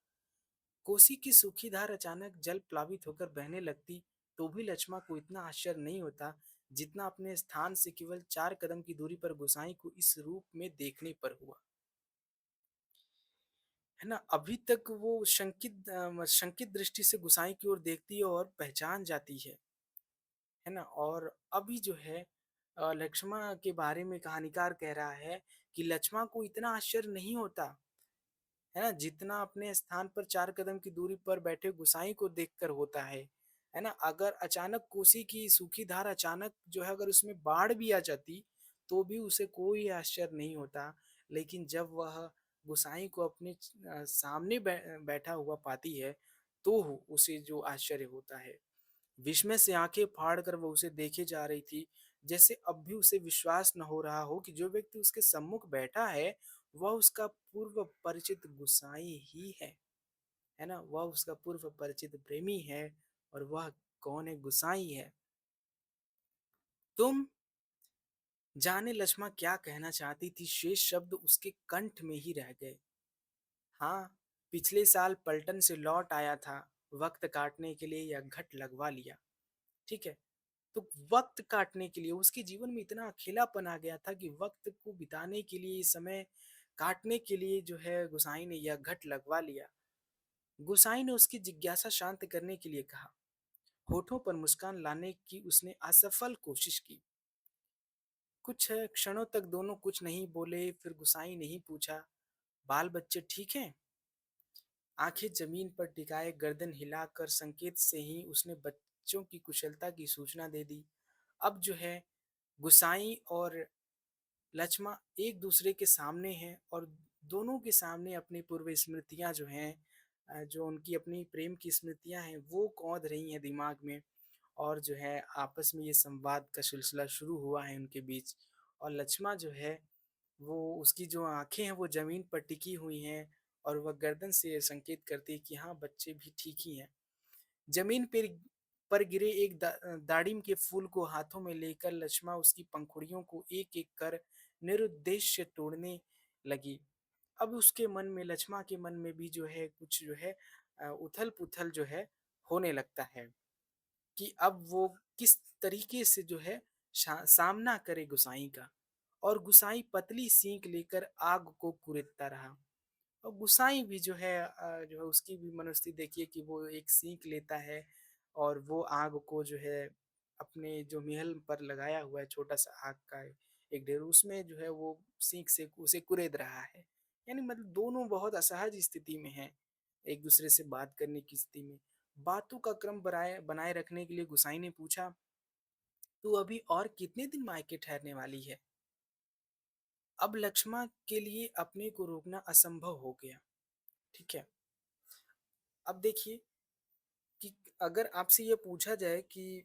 कोसी की सूखी धार अचानक जल प्लावित होकर बहने लगती तो भी लक्ष्मण को इतना आश्चर्य नहीं होता जितना अपने स्थान से केवल 4 कदम की दूरी पर गुसाई को इस रूप में देखने पर हुआ। है ना? अभी तक वो शंकित दृष्टि से गुसाई की ओर देखती है और पहचान जाती है ना? और अभी जो है लक्ष्मण के बारे में कहानीकार कह रहा है कि लक्ष्मण को इतना आश्चर्य नहीं होता, है ना? जितना अपने स्थान पर 4 कदम की दूरी पर बैठे गुसाई को देखकर होता है ना? अगर अचानक कोसी की सूखी धार अचानक जो है अगर उसमें बाढ़ भी आ जाती, तो भी उसे कोई आश्चर्य नहीं होता। लेकिन जब वह गुसाई को अपने सामने बैठा हुआ पाती है, तो उसे जो आश्चर्य होता है। विस्मय से आंखें फाड़कर वो उसे देखे जा रही थी, जैसे अब भी उसे विश्वास न हो रहा हो कि जो व्यक्ति उसके सम्मुख बैठा है, वह उसका पूर्व परिचित गुसाई ही है ना? वह उसका पूर्व परिचित प्रेमी है और वह कौन है? गुसाई है। तुम जाने लक्ष्मण क्या कहना चाहती थी, शेष शब्द उसके कंठ में ही रह गए। हाँ, पिछले साल पलटन से लौट आया था, वक्त काटने के लिए यह घट लगवा लिया। ठीक है? तो वक्त काटने के लिए उसके जीवन में इतना अकेलापन आ गया था कि वक्त को बिताने के लिए, समय काटने के लिए जो है गुसाई ने यह घट लगवा लिया। गुसाई ने उसकी जिज्ञासा शांत करने के लिए कहा। होठों पर मुस्कान लाने की उसने असफल कोशिश की। कुछ क्षणों तक दोनों कुछ नहीं बोले, फिर गुसाई ने ही पूछा, बाल बच्चे ठीक हैं? आंखें जमीन पर टिकाए गर्दन हिलाकर संकेत से ही उसने बच्चों की कुशलता की सूचना दे दी। अब जो है गुसाई और लक्ष्मण एक दूसरे के सामने हैं और दोनों के सामने अपनी पूर्व स्मृतियां जो हैं जो उनकी अपनी प्रेम की स्मृतियाँ हैं, वो कौंध रही हैं दिमाग में और जो है आपस में ये संवाद का सिलसिला शुरू हुआ है उनके बीच। और लक्ष्मा जो है, वो उसकी जो आँखें हैं, वो ज़मीन पर टिकी हुई हैं और वह गर्दन से संकेत करती है कि हाँ, बच्चे भी ठीक ही हैं। ज़मीन पर गिरे एक दाड़िम के फूल को हाथों में लेकर लक्ष्मा उसकी पंखुड़ियों को एक-एक कर निरुद्देश्य तोड़ने लगी। अब उसके मन में लक्ष्मा के मन में भी जो है कुछ जो है उथल-पुथल जो है होने लगता है कि अब वो किस तरीके से जो है सामना करे गुसाई का। और गुसाई पतली सींग लेकर आग को कुरेदता रहा। और गुसाई भी जो है उसकी भी मनोस्थिति देखिए कि वो एक सीख लेता है और वो आग को जो है अपने जो महल पर लगाया हुआ है छोटा-सा आग का एक ढेर उसमें जो है वो सीख से उसे कुरेद रहा है। यानी मतलब दोनों बहुत असहज स्थिति में हैं, एक-दूसरे से बात करने की स्थिति में। बातों का क्रम बनाए बनाए रखने के लिए गुसाई ने पूछा, "तू अभी और कितने दिन मायके ठहरने वाली है?" अब लक्ष्मण के लिए अपने को रोकना असंभव हो गया, ठीक है? अब देखिए कि अगर आपसे ये पूछा जाए कि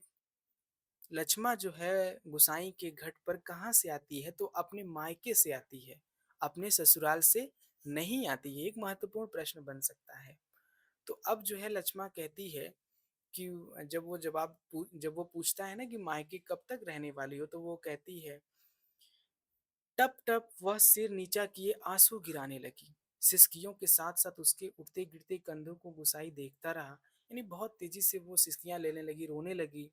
लक्ष्मा जो है गुसाई के घाट पर कहाँ से आती है, तो अपने मायके से आती है, अपने ससुराल से नहीं आती है। एक महत्वपूर्ण प्रश्न बन सकता है। तो अब जो है लक्ष्मा कहती है कि जब वो पूछता है ना कि मायके कब तक रहने वाली हो, तो वो कहती है टप-टप वह सिर नीचा किए आँसू गिराने लगी। सिसकियों के साथ-साथ उसके उठते-गिरते कंधों को गुसाई देखता रहा। यानी बहुत तेज़ी से वो सिसकियाँ लेने लगी, रोने लगी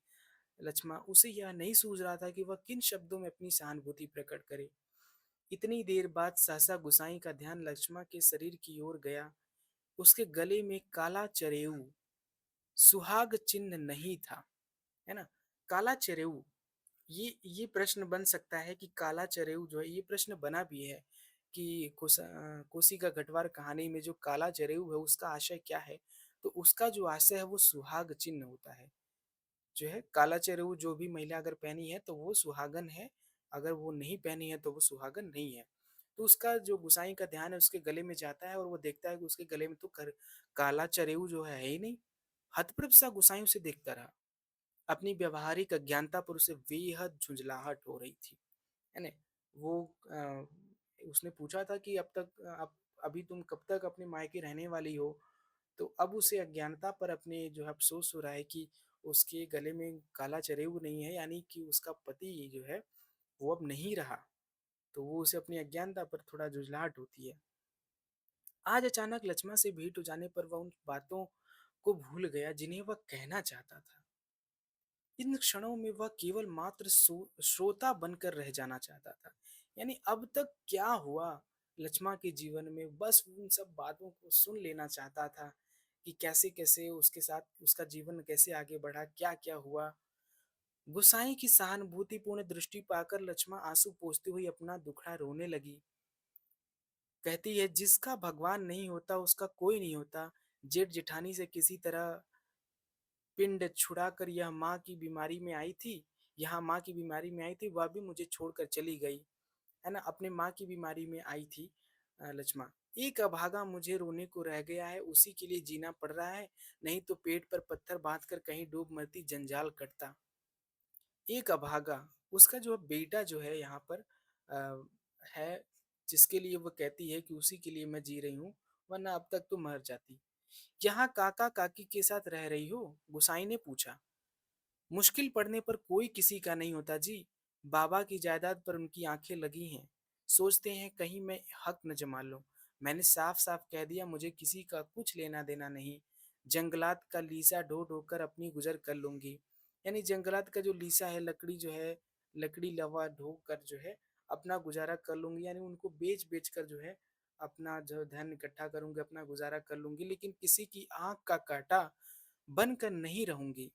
लक्ष्मा। उसे यह नहीं सूझ रहा था कि वह किन शब्दों में अपनी सहानुभूति प्रकट करे। इतनी देर बाद सहसा गुसाई का ध्यान लक्ष्मा के शरीर की ओर गया। उसके गले में काला चरेऊ, सुहाग चिन्ह नहीं था, है ना? काला चरेऊ ये प्रश्न बन सकता है कि काला चरेऊ जो है ये प्रश्न बना भी है कि कोसी का गढ़वाल कहानी में जो काला चरेऊ है उसका आशय क्या है? तो उसका जो आशय है वो सुहाग चिन्ह होता है। जो है काला चरेऊ जो भी महिला अगर पहनी है तो वो सुहागन है, अगर वो नहीं पहनी है तो वो सुहागन नहीं है। तो उसका जो गुसाई का ध्यान है उसके गले में जाता है और वो देखता है कि उसके गले में तो काला चरेऊ जो है ही नहीं। हतप्रभ सा गुसाई उसे देखता रहा। अपनी व्यावहारिक अज्ञानता पर उसे बेहद झुंझलाहट हो रही थी, है ना? वो उसने पूछा था कि अब तक अब अभी तुम कब तक अपने मायके रहने वाली हो? तो अब उसे अज्ञानता पर अपने जो है अफ़सोस हो रहा है कि उसके गले में काला चरेऊ नहीं है, यानी कि उसका पति जो है वो अब नहीं रहा। तो वो उसे अपनी अज्ञानता पर थोड़ा झुँझलाहट होती है। आज अचानक लक्ष्मण से भेंट हो जाने पर वह उन बातों को भूल गया जिन्हें वह कहना चाहता था। इन क्षणों में वह केवल मात्र श्रोता बनकर रह जाना चाहता था। यानी अब तक क्या हुआ लक्ष्मा के जीवन में, बस उन सब बातों को सुन लेना चाहता था कि कैसे-कैसे उसके साथ उसका जीवन कैसे आगे बढ़ा, क्या-क्या हुआ। गुसाई की सहानुभूतिपूर्ण दृष्टि पाकर लक्ष्मा आंसू पोंछती हुई अपना दुखड़ा रोने लगी। कहती है जिसका भगवान नहीं होता उसका कोई नहीं होता। जेठ-जेठानी से किसी तरह पिंड छुड़ाकर यह माँ की बीमारी में आई थी, यहाँ माँ की बीमारी में आई थी, वह भी मुझे छोड़कर चली गई, है ना? अपने माँ की बीमारी में आई थी लक्ष्मा। एक अभागा मुझे रोने को रह गया है, उसी के लिए जीना पड़ रहा है, नहीं तो पेट पर पत्थर बाँधकर कहीं डूब मरती जंजाल कटता। एक अभागा, उसका जो बेटा जो है यहाँ पर है, जिसके लिए वो कहती है कि उसी के लिए मैं जी रही हूँ, वरना अब तक तो मर जाती। यहाँ काका-काकी के साथ रह रही हो? गुसाई ने पूछा। मुश्किल पड़ने पर कोई किसी का नहीं होता जी। बाबा की जायदाद पर उनकी आंखें लगी हैं। सोचते हैं कहीं मैं हक न जमा लूं। मैंने साफ-साफ कह दिया मुझे किसी का कुछ लेना देना नहीं। जंगलात का लीसा ढो ढो कर अपनी गुजर कर लूंगी। यानी जंगलात का जो लीसा है लकड़ी जो है लकड़ी लवा ढो कर जो है अपना गुजारा कर लूंगी, यानी उनको बेच बेच कर जो है अपना जो धन इकट्ठा करूंगी, अपना गुजारा कर लूंगी, लेकिन किसी की आंख का कांटा बनकर नहीं रहूंगी।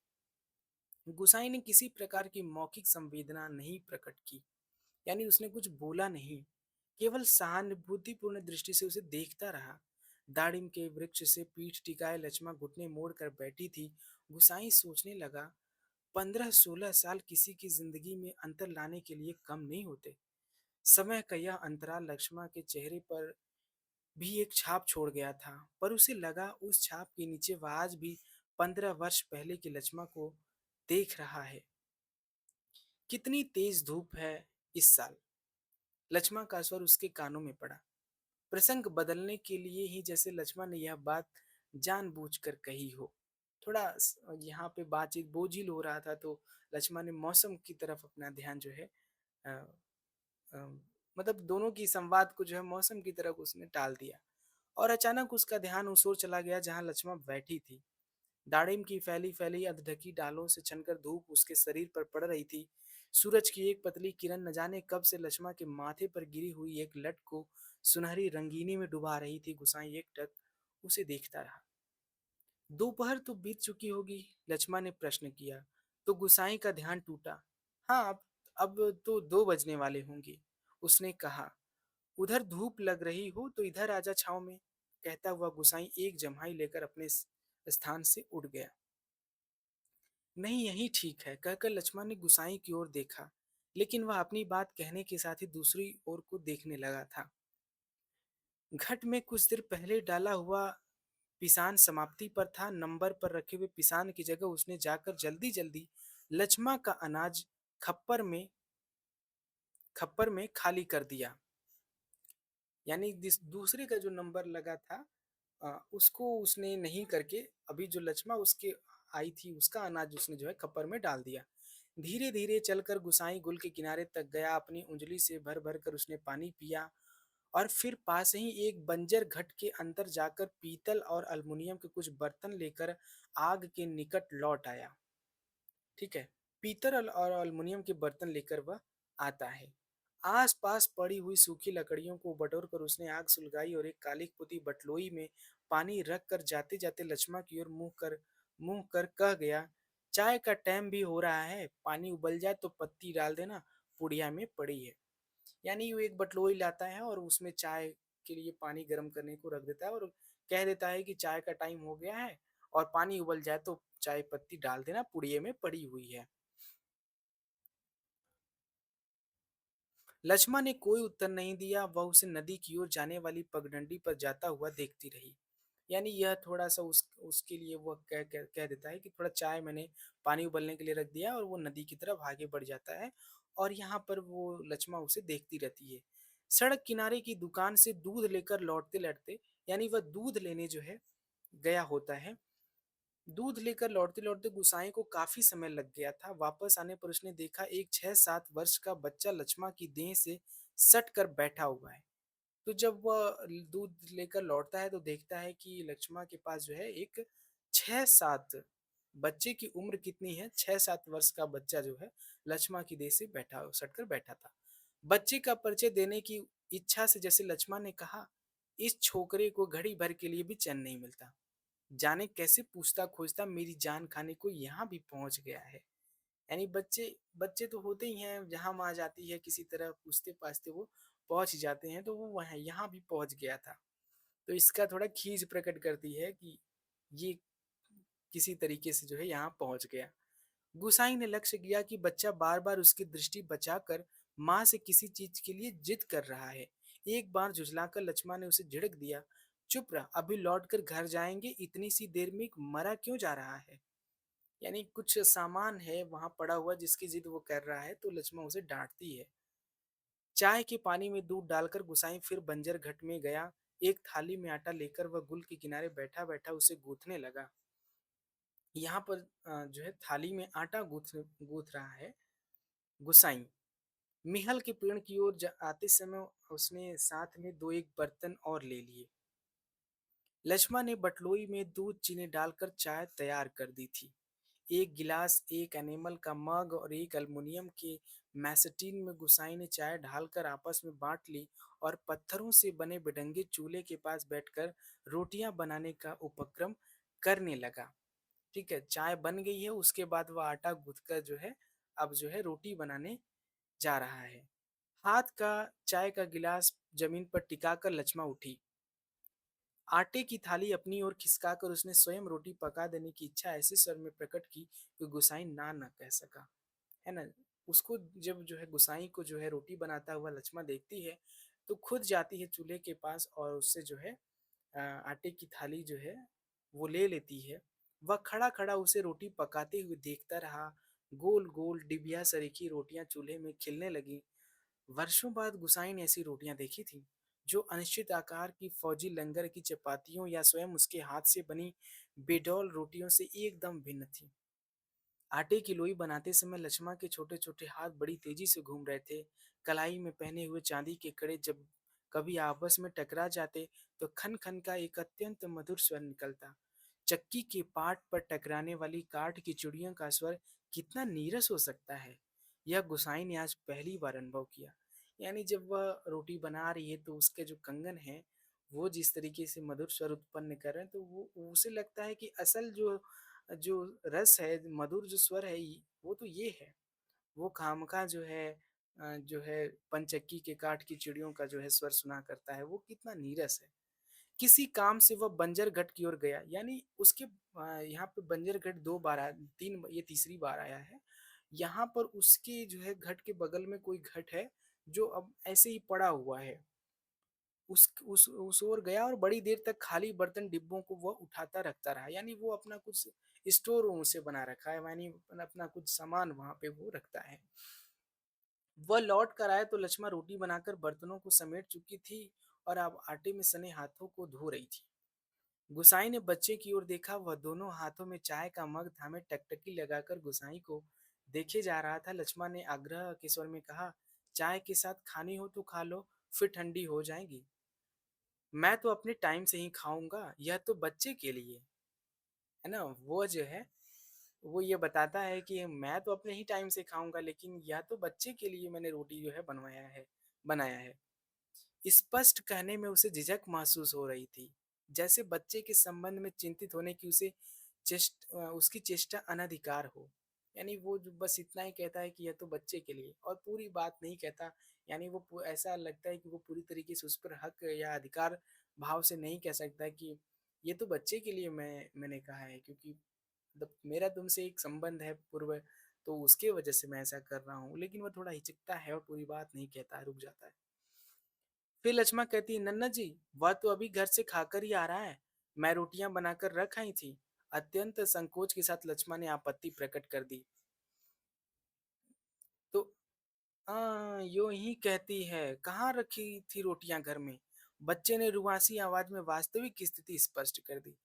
गुसाई ने किसी प्रकार की मौखिक संवेदना नहीं प्रकट की, यानी उसने कुछ बोला नहीं, केवल सहानुभूतिपूर्ण दृष्टि से उसे देखता रहा। दाड़िम के वृक्ष से पीठ टिकाए लक्ष्मा घुटने मोड़ कर बैठी थी। गुसाई सोचने लगा, 15-16 साल किसी की जिंदगी में अंतर लाने के लिए कम नहीं होते। समय का यह अंतराल लक्ष्मा के चेहरे पर भी एक छाप छोड़ गया था, पर उसे लगा उस छाप के नीचे वह आज भी 15 वर्ष पहले की लक्ष्मा को देख रहा है। कितनी तेज धूप है इस साल। लक्ष्मा का स्वर उसके कानों में पड़ा, प्रसंग बदलने के लिए ही, जैसे लक्ष्मा ने यह बात जानबूझकर कही हो। यहाँ पे बातचीत बोझिल हो रहा था, तो लक्ष्मा ने मौसम की तरफ अपना ध्यान जो है अ, अ, मतलब दोनों की संवाद को जो है मौसम की तरफ उसने टाल दिया। और अचानक उसका ध्यान उस ओर चला गया जहाँ लक्ष्मा बैठी थी। दाड़िम की फैली-फैली अधढकी डालों से छनकर धूप उसके शरीर पर पड़ रही थी। सूरज की एक पतली किरण न जाने कब से लक्ष्मा के माथे पर गिरी हुई एक लट को सुनहरी रंगीनी में डुबा रही थी। गुसाई एकटक उसे देखता रहा। दोपहर तो बीत चुकी होगी, लक्ष्मा ने प्रश्न किया। तो गुसाई का ध्यान टूटा। हाँ, अब तो 2 बजने वाले होंगे, उसने कहा। उधर धूप लग रही हो तो इधर आजा छाँव में, कहता हुआ गुसाई एक जम्हाई लेकर अपने स्थान से उठ गया। नहीं, यही ठीक है, कहकर लक्ष्मण ने गुसाई की ओर देखा, लेकिन वह अपनी बात कहने के साथ ही दूसरी ओर को देखने लगा था। घट में कुछ देर पहले डाला हुआ पिसान समाप्ति पर था। नंबर पर रखे हुए पिसान की जगह उसने जाकर जल्दी जल्दी लक्ष्मा का अनाज खप्पर में खाली कर दिया। यानी दूसरे का जो नंबर लगा था, उसको उसने नहीं करके अभी जो लक्ष्मा उसके आई थी उसका अनाज उसने जो है खप्पर में डाल दिया। धीरे धीरे चलकर गुसाई गुल के किनारे तक गया। अपनी उंगली से भर भर कर उसने पानी पिया और फिर पास ही एक बंजर घट के अंदर जाकर पीतल और अल्मुनियम के कुछ बर्तन लेकर आग के निकट लौट आया। ठीक है। पीतल और अल्मुनियम के बर्तन लेकर वह आता है। आस-पास पड़ी हुई सूखी लकड़ियों को बटोर कर उसने आग सुलगाई और एक काली पुती बटलोई में पानी रख कर जाते-जाते लक्ष्मा की ओर मुँह कर कह गया, चाय का टाइम भी हो रहा है, पानी उबल जाए तो पत्ती डाल देना, पुड़िया में पड़ी है। यानी वो एक बटलोई लाता है और उसमें चाय के लिए पानी गर्म करने को रख देता है और कह देता है कि चाय का टाइम हो गया है और पानी उबल जाए तो चाय पत्ती डाल देना, पुड़िये में पड़ी हुई है। लक्ष्मा ने कोई उत्तर नहीं दिया। वह उसे नदी की ओर जाने वाली पगडंडी पर जाता हुआ देखती रही। यानी यह थोड़ा सा उसके लिए वो कह देता है कि थोड़ा चाय मैंने पानी उबलने के लिए रख दिया, और वो नदी की तरफ आगे बढ़ जाता है और यहाँ पर वो लक्ष्मा उसे देखती रहती है। सड़क किनारे की दुकान से दूध लेकर लौटते लौटते, यानी वह दूध लेने जो है गया होता है। दूध लेकर लौटते-लौटते गुसाई को काफ़ी समय लग गया था। वापस आने पर उसने देखा एक 6-7 वर्ष का बच्चा लक्ष्मा की देह से सट कर बैठा हुआ है। तो जब वह दूध लेकर लौटता है तो देखता है कि लक्ष्मा के पास जो है एक 6-7, बच्चे की उम्र कितनी है? 6-7 वर्ष का बच्चा जो है लक्ष्मा की देह से सट कर बैठा था। बच्चे का परिचय देने की इच्छा से जैसे लक्ष्मा ने कहा, इस छोकरे को घड़ी भर के लिए भी चैन नहीं मिलता। जाने कैसे पूछता खोजता मेरी जान खाने को यहाँ भी पहुँच गया है। यानी बच्चे बच्चे तो होते ही हैं, जहाँ माँ जाती है किसी तरह पूछते-पाछते वो पहुँच जाते हैं, तो वो वहाँ यहाँ भी पहुँच गया था। तो इसका थोड़ा खींज प्रकट करती है कि ये किसी तरीके से जो है यहाँ पहुँच गया। गुसाई ने लक्ष्य किया कि बच्चा बार-बार उसकी दृष्टि बचाकर माँ से किसी चीज़ के लिए जिद कर रहा है। एक बार झुठलाकर लक्ष्मा ने उसे झिड़क दिया, "चुप रह, अभी लौटकर घर जाएँगे, इतनी सी देर में मरा क्यों जा रहा है?" यानी कुछ सामान है वहाँ पड़ा हुआ जिसकी जिद वो कर रहा है, तो लक्ष्मा उसे डाँटती है। चाय के पानी में दूध डालकर गुसाई फिर बंजर घट में गया। एक थाली में आटा लेकर वह गुल के किनारे बैठा-बैठा उसे गूँथने लगा। यहाँ पर जो है थाली में आटा गूँथ रहा है गुसाई। मिहल के पेड़ की ओर आते समय उसने साथ में 2-1 बर्तन और ले लिए। लक्ष्मण ने बटलोई में दूध चीनी डालकर चाय तैयार कर दी थी। एक गिलास, एक एनेमल का मग और एक अल्युमिनियम के मैसटीन में गुसाई ने चाय ढालकर आपस में बांट ली और पत्थरों से बने बेढंगे चूल्हे के पास बैठकर रोटियां बनाने का उपक्रम करने लगा। ठीक है, चाय बन गई है, उसके बाद वह आटा गूंथकर जो है अब जो है रोटी बनाने जा रहा है। हाथ का चाय का गिलास जमीन पर टिकाकर लक्ष्मा उठी। आटे की थाली अपनी ओर खिसकाकर उसने स्वयं रोटी पका देने की इच्छा ऐसे स्वर में प्रकट की कि गुसाई ना न कह सका। है ना? उसको जब जो है गुसाई को जो है रोटी बनाता हुआ लक्ष्मा देखती है, तो खुद जाती है चूल्हे के पास और उससे जो है आटे की थाली जो है वो ले लेती है। वह खड़ा-खड़ा उसे रोटी पकाते हुए देखता रहा। गोल-गोल डिबिया सरीखी रोटियाँ चूल्हे में खिलने लगीं। वर्षों बाद गुसाई ने ऐसी रोटियाँ देखी थीं, जो अनिश्चित आकार की फौजी लंगर की चपातियों या स्वयं उसके हाथ से बनी बेडौल रोटियों से एकदम भिन्न थीं। आटे की लोई बनाते समय लक्ष्मण के छोटे-छोटे हाथ बड़ी तेजी से घूम रहे थे। कलाई में पहने हुए चांदी के कड़े जब कभी आपस में टकरा जाते, तो खन-खन का एक अत्यंत मधुर स्वर निकलता। चक्की के पाट पर टकराने वाली काठ की चूड़ियों का स्वर कितना नीरस हो सकता है, यह गुसाई ने आज पहली बार अनुभव किया। यानी जब वह रोटी बना रही है, तो उसके जो कंगन हैं, वो जिस तरीके से मधुर स्वर उत्पन्न कर रहे हैं, तो वो उसे लगता है कि असल जो जो रस है, मधुर जो स्वर है वो तो ये है। वो खामखा जो है जो है पंचक्की के काठ की चिड़ियों का जो है स्वर सुना करता है, वो कितना नीरस है। किसी काम से वह बंजर घाट की ओर गया, यानी उसके यहाँ पे बंजर घाट 2 बार आया, 3 ये तीसरी बार आया है। यहाँ पर उसके जो है घाट के बगल में कोई घाट है, जो अब ऐसे ही पड़ा हुआ है। उस ओर गया और बड़ी देर तक खाली बर्तन डिब्बों को वह उठाता रखता रहा। यानी वो अपना कुछ स्टोर रूम उसे बना रखा है, यानी अपना कुछ सामान वहाँ पे वो रखता है। वह लौट कर आया तो लक्ष्मण रोटी बनाकर बर्तनों को समेट चुकी थी और अब आटे में सने हाथों को धो रही थी। गुसाई ने बच्चे की ओर देखा, वह दोनों हाथों में चाय का मग थामे टकटकी लगाकर गुसाई को देखे जा रहा था। लक्ष्मण ने आग्रह के स्वर में कहा, चाय के साथ खानी हो तो खा लो, फिर ठंडी हो जाएगी। मैं तो अपने टाइम से ही खाऊँगा, यह तो बच्चे के लिए, है ना? वो जो है, वो ये बताता है कि मैं तो अपने ही टाइम से खाऊँगा, लेकिन यह तो बच्चे के लिए मैंने रोटी जो है बनाया है। स्पष्ट कहने में उसे झिझक महसूस हो रही थी, जैसे बच्चे के संबंध में चिंतित होने की उसकी चेष्टा अनधिकार हो। यानी वो जो बस इतना ही कहता है कि यह तो बच्चे के लिए और पूरी बात नहीं कहता। यानी ऐसा लगता है कि वो पूरी तरीके से उस पर हक या अधिकार भाव से नहीं कह सकता कि ये तो बच्चे के लिए मैंने कहा है, क्योंकि मतलब मेरा तुमसे एक संबंध है पूर्व, तो उसके वजह से मैं ऐसा कर रहा हूँ। लेकिन वो थोड़ा हिचकता है और पूरी बात नहीं कहता है, रुक जाता है। फिर लक्ष्मण कहती है, नन्ना जी, वह तो अभी घर से खाकर ही आ रहा है, मैं रोटियां बनाकर रख आई थी। अत्यंत संकोच के साथ लक्ष्मण ने आपत्ति प्रकट कर दी। तो यूं ही कहती है, कहाँ रखी थी रोटियां घर में? बच्चे ने रुआसी आवाज में वास्तविक स्थिति स्पष्ट कर दी।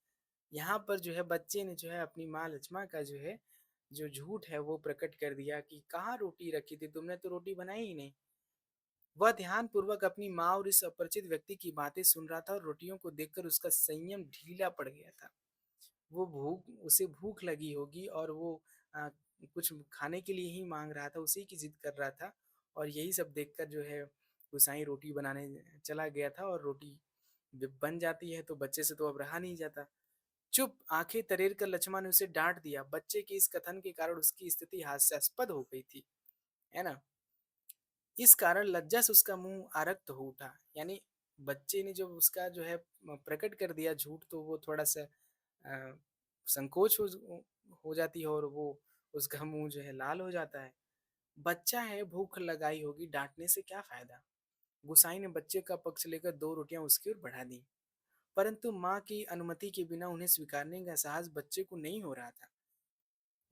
यहाँ पर जो है बच्चे ने जो है अपनी माँ लक्ष्मा का जो है जो झूठ है वो प्रकट कर दिया कि कहाँ रोटी रखी थी, तुमने तो रोटी बनाई ही नहीं। वह ध्यानपूर्वक अपनी माँ और इस अपरिचित व्यक्ति की बातें सुन रहा था और रोटियों को देखकर उसका संयम ढीला पड़ गया था। वो उसे भूख लगी होगी और वो अ, कुछ खाने के लिए ही माँग रहा था, उसी की ज़िद कर रहा था और यही सब देखकर जो है गुसाई रोटी बनाने चला गया था और रोटी जब बन जाती है तो बच्चे से तो अब रहा नहीं जाता। चुप! आँखें तरेर कर लक्ष्मण ने उसे डाँट दिया। बच्चे के इस कथन के कारण उसकी स्थिति हास्यास्पद हो गई थी, है ना? इस कारण लज्जा से उसका मुंह आरक्त हो उठा। यानी बच्चे ने जब उसका जो है प्रकट कर दिया झूठ, तो वो थोड़ा सा संकोच हो जाती है और वो उसका मुंह जो है लाल हो जाता है। बच्चा है, भूख लगाई होगी, डांटने से क्या फायदा। गुसाई ने बच्चे का पक्ष लेकर 2 रोटियां उसकी ओर बढ़ा दी, परंतु माँ की अनुमति के बिना उन्हें स्वीकारने का साहस बच्चे को नहीं हो रहा था।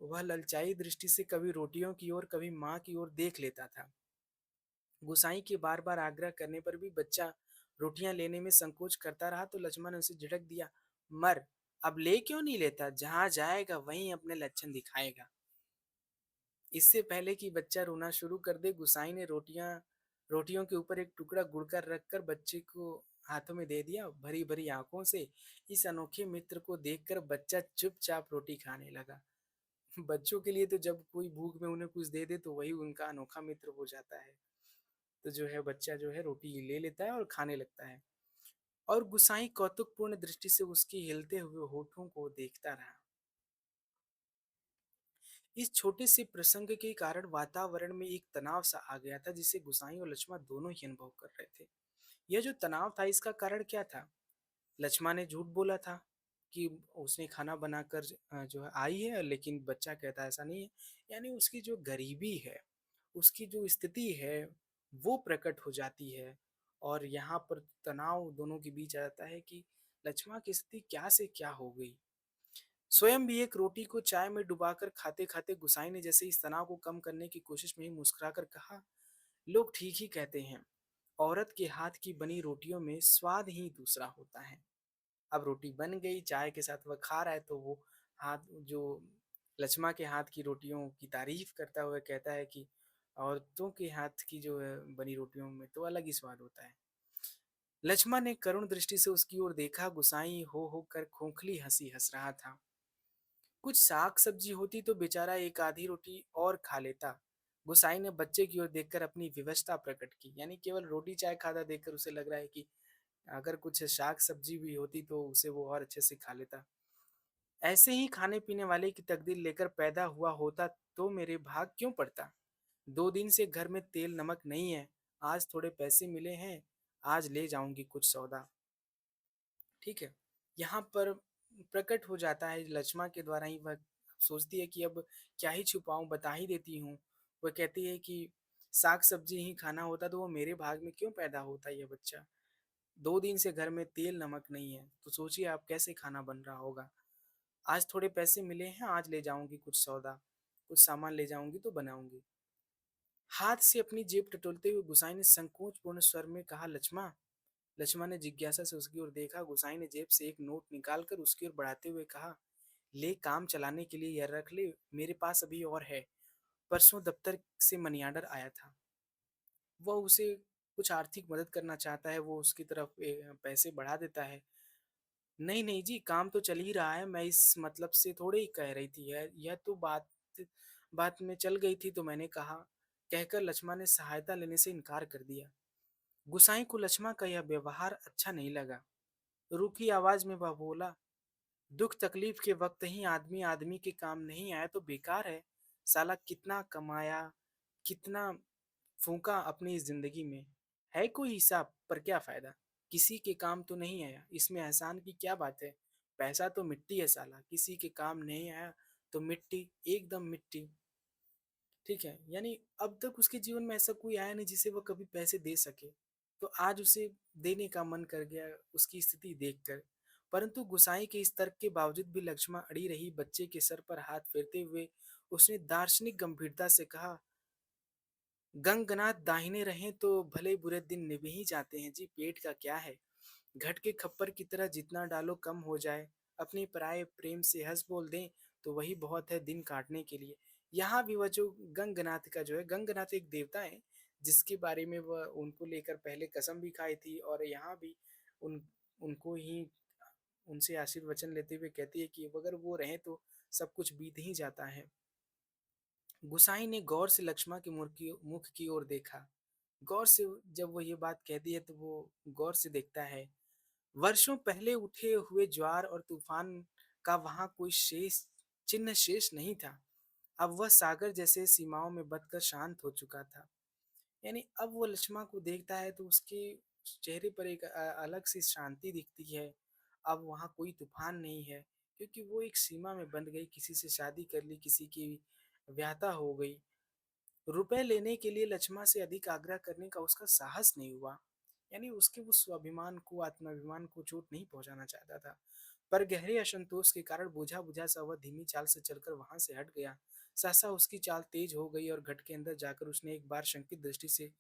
वह ललचाई दृष्टि से कभी रोटियों की ओर कभी माँ की ओर देख लेता था। गुसाई के बार बार आग्रह करने पर भी बच्चा रोटियां लेने में संकोच करता रहा, तो लक्ष्मण ने उसे झिड़क दिया, मर, अब ले क्यों नहीं लेता, जहां जाएगा वहीं अपने लक्षण दिखाएगा। इससे पहले कि बच्चा रोना शुरू कर दे, गुसाई ने रोटियों के ऊपर एक टुकड़ा गुड़कर रखकर बच्चे को हाथों में दे दिया। भरी भरी आंखों से इस अनोखे मित्र को देखकर बच्चा चुपचाप रोटी खाने लगा। बच्चों के लिए तो जब कोई भूख में उन्हें कुछ दे दे तो वही उनका अनोखा मित्र हो जाता है। तो जो है बच्चा जो है रोटी ले लेता है और खाने लगता है और गुसाई कौतुकपूर्ण दृष्टि से उसके हिलते हुए होठों को देखता रहा। इस छोटे से प्रसंग के कारण वातावरण में एक तनाव सा आ गया था, जिसे गुसाई और लक्ष्मण दोनों ही अनुभव कर रहे थे। यह जो तनाव था, इसका कारण क्या था? लक्ष्मण ने झूठ बोला था कि उसने खाना बनाकर जो है आई है, लेकिन बच्चा कहता है ऐसा नहीं है। यानी उसकी जो गरीबी है, उसकी जो स्थिति है, वो प्रकट हो जाती है और यहाँ पर तनाव दोनों के बीच आ जाता है कि लक्ष्मण की स्थिति क्या से क्या हो गई। स्वयं भी एक रोटी को चाय में डुबाकर खाते-खाते गुसाई ने जैसे इस तनाव को कम करने की कोशिश में ही मुस्कुराकर कहा, लोग ठीक ही कहते हैं, औरत के हाथ की बनी रोटियों में स्वाद ही दूसरा होता है। अब रोटी बन गई, चाय के साथ वह खा रहा है तो वो हाथ जो लक्ष्मा के हाथ की रोटियों की तारीफ करता हुआ कहता है कि औरतों के हाथ की जो है बनी रोटियों में तो अलग ही स्वाद होता है। लक्ष्मा ने करुण दृष्टि से उसकी ओर देखा, गुसाई हो कर खोखली हंसी हंस रहा था। कुछ साग सब्जी होती तो बेचारा एक आधी रोटी और खा लेता। गुसाई ने बच्चे की ओर देखकर अपनी विवशता प्रकट की, यानी केवल रोटी चाय खाता देखकर उसे लग रहा है कि अगर कुछ शाक सब्जी भी होती तो उसे वो और अच्छे से खा लेता। ऐसे ही खाने पीने वाले की तकदीर लेकर पैदा हुआ होता तो मेरे भाग क्यों पड़ता। 2 दिन से घर में तेल नमक नहीं है, आज थोड़े पैसे मिले हैं, आज ले जाऊंगी कुछ सौदा। ठीक है। यहाँ पर प्रकट हो जाता है लक्ष्मा के द्वारा ही, वह सोचती है कि अब क्या ही छुपाऊं, बता ही देती हूँ। वह कहती है कि साग सब्जी ही खाना होता तो वो मेरे भाग में क्यों पैदा होता ये बच्चा। 2 दिन से घर में तेल नमक नहीं है तो सोचिए आप कैसे खाना बन रहा होगा। आज थोड़े पैसे मिले हैं, आज ले जाऊंगी कुछ सौदा, कुछ सामान ले जाऊंगी तो बनाऊंगी। हाथ से अपनी जेब टटोलते हुए गुसाई ने संकोचपूर्ण स्वर में कहा, लक्ष्मा। लक्ष्मण ने जिज्ञासा से उसकी ओर देखा। गुसाई ने जेब से एक नोट निकालकर उसकी ओर बढ़ाते हुए कहा, ले काम चलाने के लिए यह रख ले, मेरे पास अभी और है। परसों दफ्तर से मनी ऑर्डर आया था। वह उसे कुछ आर्थिक मदद करना चाहता है, वो उसकी तरफ पैसे बढ़ा देता है। नहीं नहीं जी, काम तो चल ही रहा है, मैं इस मतलब से थोड़े ही कह रही थी, यह तो बात बात में चल गई थी तो मैंने कहा। कहकर लक्ष्मण ने सहायता लेने से इनकार कर दिया। गुसाई को लक्ष्मण का यह व्यवहार अच्छा नहीं लगा। रूखी आवाज में वह बोला, दुख तकलीफ के वक्त ही आदमी आदमी के काम नहीं आया तो बेकार है। साला कितना कमाया, कितना फूका अपनी इस जिंदगी में, है कोई हिसाब पर क्या फायदा। किसी के काम तो नहीं आया, इसमें एहसान की क्या बात है। पैसा तो मिट्टी है साला, किसी के काम नहीं आया तो मिट्टी, एकदम मिट्टी। ठीक है, यानी अब तक उसके जीवन में ऐसा कोई आया नहीं जिसे वो कभी पैसे दे सके, तो आज उसे देने का मन कर गया उसकी स्थिति देखकर। परंतु गुसाई के इस तर्क के बावजूद भी लक्ष्मण अड़ी रही। बच्चे के सर पर हाथ फेरते हुए उसने दार्शनिक गंभीरता से कहा, गंगनाथ दाहिने रहें तो भले बुरे दिन निभ ही जाते हैं जी, पेट का क्या है। घट के खप्पर की तरह जितना डालो कम हो जाए। अपने पराये प्रेम से हंस बोल दें तो वही बहुत है दिन काटने के लिए। यहाँ भी वह जो गंगनाथ का जो है, गंगनाथ एक देवता है जिसके बारे में वह उनको लेकर पहले कसम भी खाई थी, और यहाँ भी उन उनको ही उनसे आशीर्वचन लेते हुए कहती है कि अगर वो रहें तो सब कुछ बीत ही जाता है। गुसाई ने गौर से लक्ष्मण के मुख की ओर देखा। गौर से जब वो ये बात कहती है तो वो गौर से देखता है। वर्षों पहले उठे हुए ज्वार और तूफान का वहां कोई शेष नहीं था। अब वह सागर जैसे सीमाओं में बदकर शांत हो चुका था। यानी अब वो लक्ष्मण को देखता है तो उसके चेहरे पर एक अलग सी शांति दिखती है। अब वहाँ कोई तूफान नहीं है, क्योंकि वो एक सीमा में बंध गई, किसी से शादी कर ली, किसी की व्याहता हो गई। रुपए लेने के लिए लक्ष्मण से अधिक आग्रह करने का उसका साहस नहीं हुआ। यानी उसके वो स्वाभिमान को, आत्माभिमान को चोट नहीं पहुंचाना चाहता था। पर गहरे असंतोष के कारण बुझा बुझा सा वह धीमी चाल से चलकर वहां से हट गया। सहसा उसकी चाल तेज हो गई और घट के अंदर जाकर उसने एक बार शंकित दृष्टि से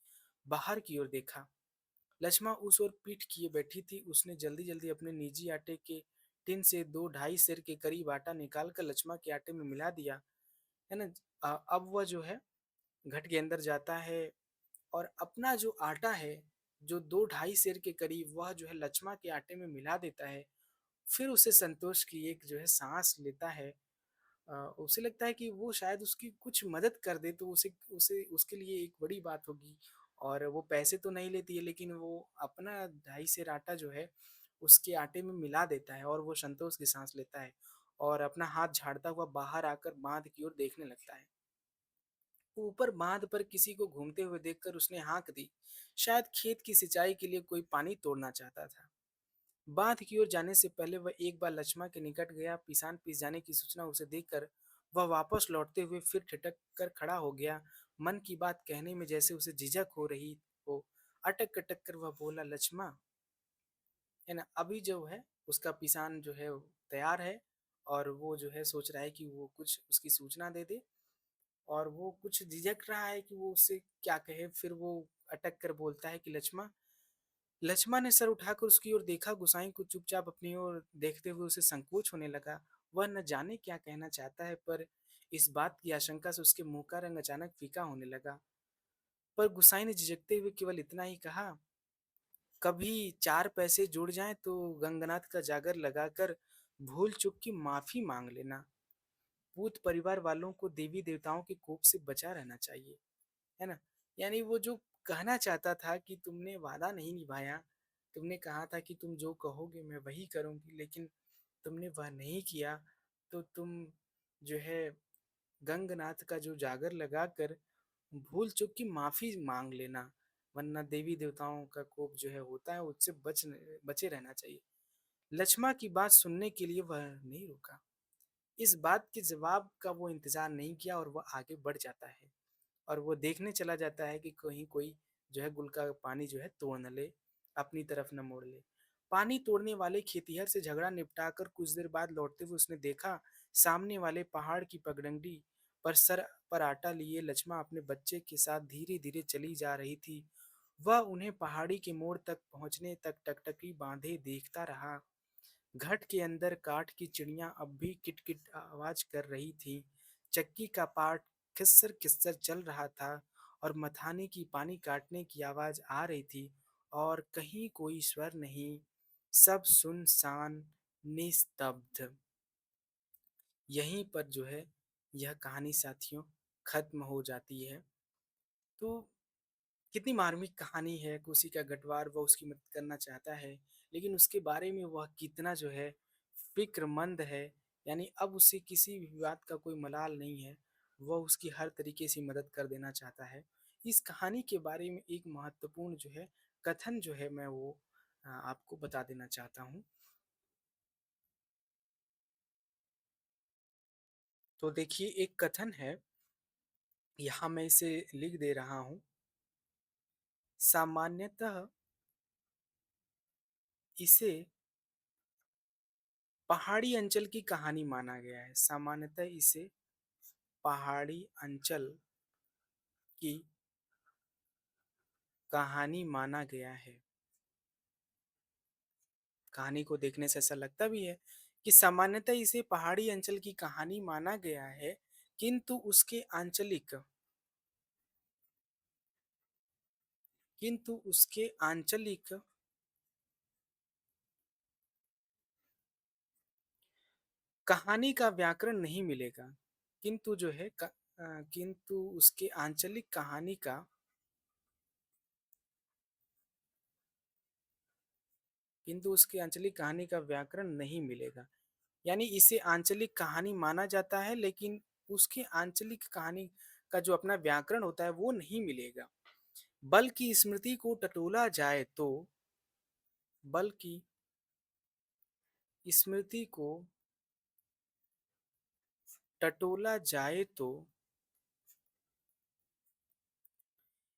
बाहर की ओर देखा। लक्ष्मण उस ओर पीठ किए बैठी थी। उसने जल्दी जल्दी अपने निजी आटे के टिन से 2-2.5 सेर के करीब आटा निकालकर लक्ष्मण के आटे में मिला दिया, है ना। अब वह जो है घट के अंदर जाता है और अपना जो आटा है, जो 2-2.5 सेर के करीब, वह जो है लक्ष्मण के आटे में मिला देता है। फिर उसे संतोष की एक जो है सांस लेता है। उसे लगता है कि वो शायद उसकी कुछ मदद कर दे तो उसे उसे उसके लिए एक बड़ी बात होगी। और वो पैसे तो नहीं लेती है, लेकिन वो अपना 2.5 सेर आटा जो है उसके आटे में मिला देता है और वो संतोष की सांस लेता है और अपना हाथ झाड़ता हुआ बाहर आकर बांध की ओर देखने लगता है। ऊपर बांध पर किसी को घूमते हुए देखकर उसने हाँक दी। शायद खेत की सिंचाई के लिए कोई पानी तोड़ना चाहता था। बांध की ओर जाने से पहले वह एक बार लक्ष्मण के निकट गया। पिसान पिस जाने की सूचना उसे देखकर वह वापस लौटते हुए फिर ठिठक कर खड़ा हो गया। मन की बात कहने में जैसे उसे झिझक हो रही हो। अटक-अटक कर वह बोला, "लक्ष्मण" है ना? अभी जो है उसका पिसान जो है वो तैयार है और वो जो है सोच रहा है कि वो कुछ उसकी सूचना दे दे और वो कुछ झिझक रहा है कि वो उससे क्या कहे। फिर वो अटक कर बोलता है कि लक्ष्मण। लक्ष्मण ने सर उठाकर उसकी ओर देखा, गोसाई को चुपचाप अपनी ओर देखते हुए उसे संकोच होने लगा। वह न जाने क्या कहना चाहता है, पर इस बात की आशंका से उसके मुंह का रंग अचानक फीका होने लगा। पर गोसाई ने झिझकते हुए केवल इतना ही कहा, कभी 4 पैसे जुड़ जाएँ तो गंगनाथ का जागर लगाकर भूल-चूक की माफ़ी माँग लेना। पूत परिवार वालों को देवी-देवताओं के कोप से बचा रहना चाहिए, है ना? यानी वो जो कहना चाहता था कि तुमने वादा नहीं निभाया, तुमने कहा था कि तुम जो कहोगे मैं वही करूँगी, लेकिन तुमने वह नहीं किया, तो तुम जो है गंगनाथ का जो जागर लगाकर भूल-चूक की माफ़ी माँग लेना, वरना देवी-देवताओं का कोप जो है होता है, उससे बचे रहना चाहिए। लक्ष्मण की बात सुनने के लिए वह नहीं रुका। इस बात के जवाब का वो इंतज़ार नहीं किया और वह आगे बढ़ जाता है और वो देखने चला जाता है कि कहीं कोई जो है गुल का पानी जो है तोड़ न ले, अपनी तरफ न मोड़ ले। पानी तोड़ने वाले खेतिहर से झगड़ा निपटाकर कुछ देर बाद लौटते हुए उसने देखा, सामने वाले पहाड़ की पगडंडी पर सर पर आटा लिए लक्ष्मण अपने बच्चे के साथ धीरे-धीरे चली जा रही थी। वह उन्हें पहाड़ी के मोड़ तक पहुँचने तक टकटकी बाँधे देखता रहा। घट के अंदर काठ की चिड़िया अब भी किट-किट आवाज कर रही थीं। चक्की का पार्ट खिस्सर-खिस्सर चल रहा था और मथाने की पानी काटने की आवाज आ रही थी और कहीं कोई स्वर नहीं, सब सुनसान, निस्तब्ध। यहीं पर जो है यह कहानी साथियों खत्म हो जाती है। तो कितनी मार्मिक कहानी है, कोसी का गटवार वह उसकी मदद करना चाहता है, लेकिन उसके बारे में वह कितना जो है फ़िक्रमंद है, यानी अब उसे किसी भी बात का कोई मलाल नहीं है, वह उसकी हर तरीके से मदद कर देना चाहता है। इस कहानी के बारे में एक महत्वपूर्ण जो है कथन जो है मैं वो आपको बता देना चाहता हूँ। तो देखिए एक कथन है, यहाँ मैं इसे लिख दे रहा हूँ। सामान्यतः इसे पहाड़ी अंचल की कहानी माना गया है। सामान्यतः इसे पहाड़ी अंचल की कहानी माना गया है। कहानी को देखने से ऐसा लगता भी है कि सामान्यतः इसे पहाड़ी अंचल की कहानी माना गया है, किंतु उसके आंचलिक कहानी का व्याकरण नहीं मिलेगा। किंतु जो है किंतु उसके आंचलिक कहानी का किंतु उसकी आंचलिक कहानी का व्याकरण नहीं मिलेगा। यानी इसे आंचलिक कहानी माना जाता है, लेकिन उसकी आंचलिक कहानी का जो अपना व्याकरण होता है वो नहीं मिलेगा। बल्कि स्मृति को टटोला जाए तो बल्कि स्मृति को टटोला जाए तो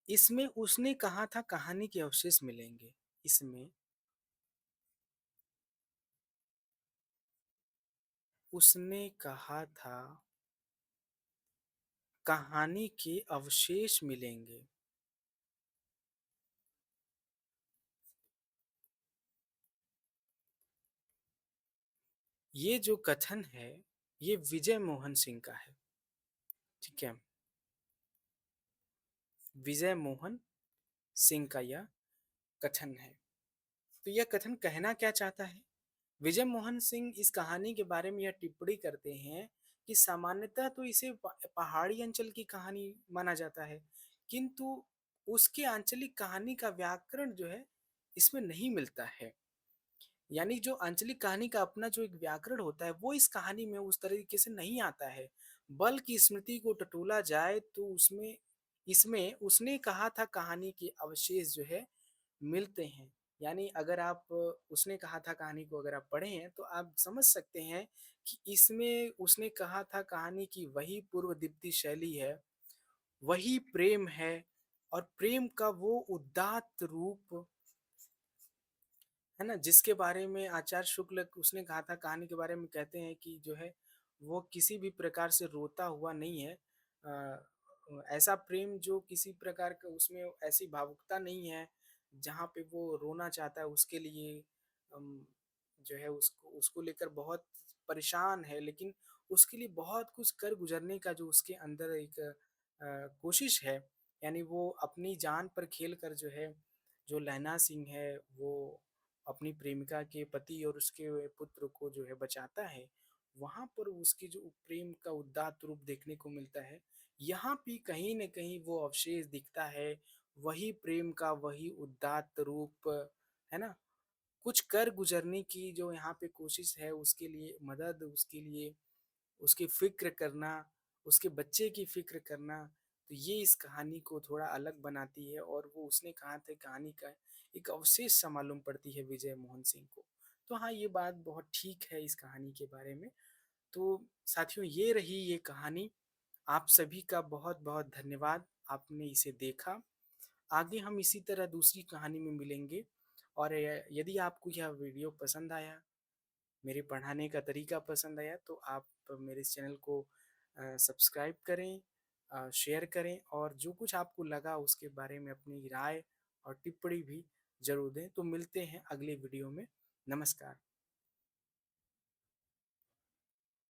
इसमें उसने कहा था कहानी के अवशेष मिलेंगे। इसमें उसने कहा था कहानी के अवशेष मिलेंगे। ये जो कथन है, ये विजय मोहन सिंह का है। ठीक है। विजय मोहन सिंह का यह कथन है। तो यह कथन कहना क्या चाहता है? विजय मोहन सिंह इस कहानी के बारे में यह टिप्पणी करते हैं कि सामान्यतः तो इसे पहाड़ी अंचल की कहानी माना जाता है, किंतु उसके आंचलिक कहानी का व्याकरण जो है इसमें नहीं मिलता है। यानी जो आंचलिक कहानी का अपना जो एक व्याकरण होता है वो इस कहानी में उस तरीके से नहीं आता है, बल्कि स्मृति को टटोला जाए तो उसमें इसमें उसने कहा था कहानी के अवशेष जो है मिलते हैं। यानी अगर आप उसने कहा था कहानी को अगर आप पढ़े हैं तो आप समझ सकते हैं कि इसमें उसने कहा था कहानी की वही पूर्व दीप्ति शैली है, वही प्रेम है, और प्रेम का वो उदात्त रूप, है ना? जिसके बारे में आचार्य शुक्ल उसने कहा था, कहानी के बारे में कहते हैं कि जो है वो किसी भी प्रकार से रोता हुआ नहीं है। ऐसा प्रेम जो किसी प्रकार का उसमें ऐसी भावुकता नहीं है, जहाँ पे वो रोना चाहता है उसके लिए जो है उसको उसको लेकर बहुत परेशान है, लेकिन उसके लिए बहुत कुछ कर गुज़रने का जो उसके अंदर एक कोशिश है, यानी वो अपनी जान पर खेल कर जो है, जो लैला सिंह है, वो अपनी प्रेमिका के पति और उसके पुत्र को जो है बचाता है, वहाँ पर उसकी जो प्रेम का उदात्त रूप देखने को मिलता है। यहाँ भी कहीं न कहीं वो अवशेष दिखता है, वही प्रेम का वही उदात्त रूप, है ना? कुछ कर गुज़रने की जो यहाँ पे कोशिश है, उसके लिए मदद, उसके लिए उसकी फ़िक्र करना, उसके बच्चे की फ़िक्र करना, तो ये इस कहानी को थोड़ा अलग बनाती है और वो उसने कहा था कहानी का एक अवशेष सा मालूम पड़ती है विजय मोहन सिंह को। तो हाँ, ये बात बहुत ठीक है इस कहानी के बारे में। तो साथियों, ये रही ये कहानी। आप सभी का बहुत-बहुत धन्यवाद, आपने इसे देखा। आगे हम इसी तरह दूसरी कहानी में मिलेंगे और यदि आपको यह वीडियो पसंद आया, मेरे पढ़ाने का तरीका पसंद आया, तो आप मेरे इस चैनल को सब्सक्राइब करें, शेयर करें और जो कुछ आपको लगा उसके बारे में अपनी राय और टिप्पणी भी ज़रूर दें। तो मिलते हैं अगले वीडियो में। नमस्कार।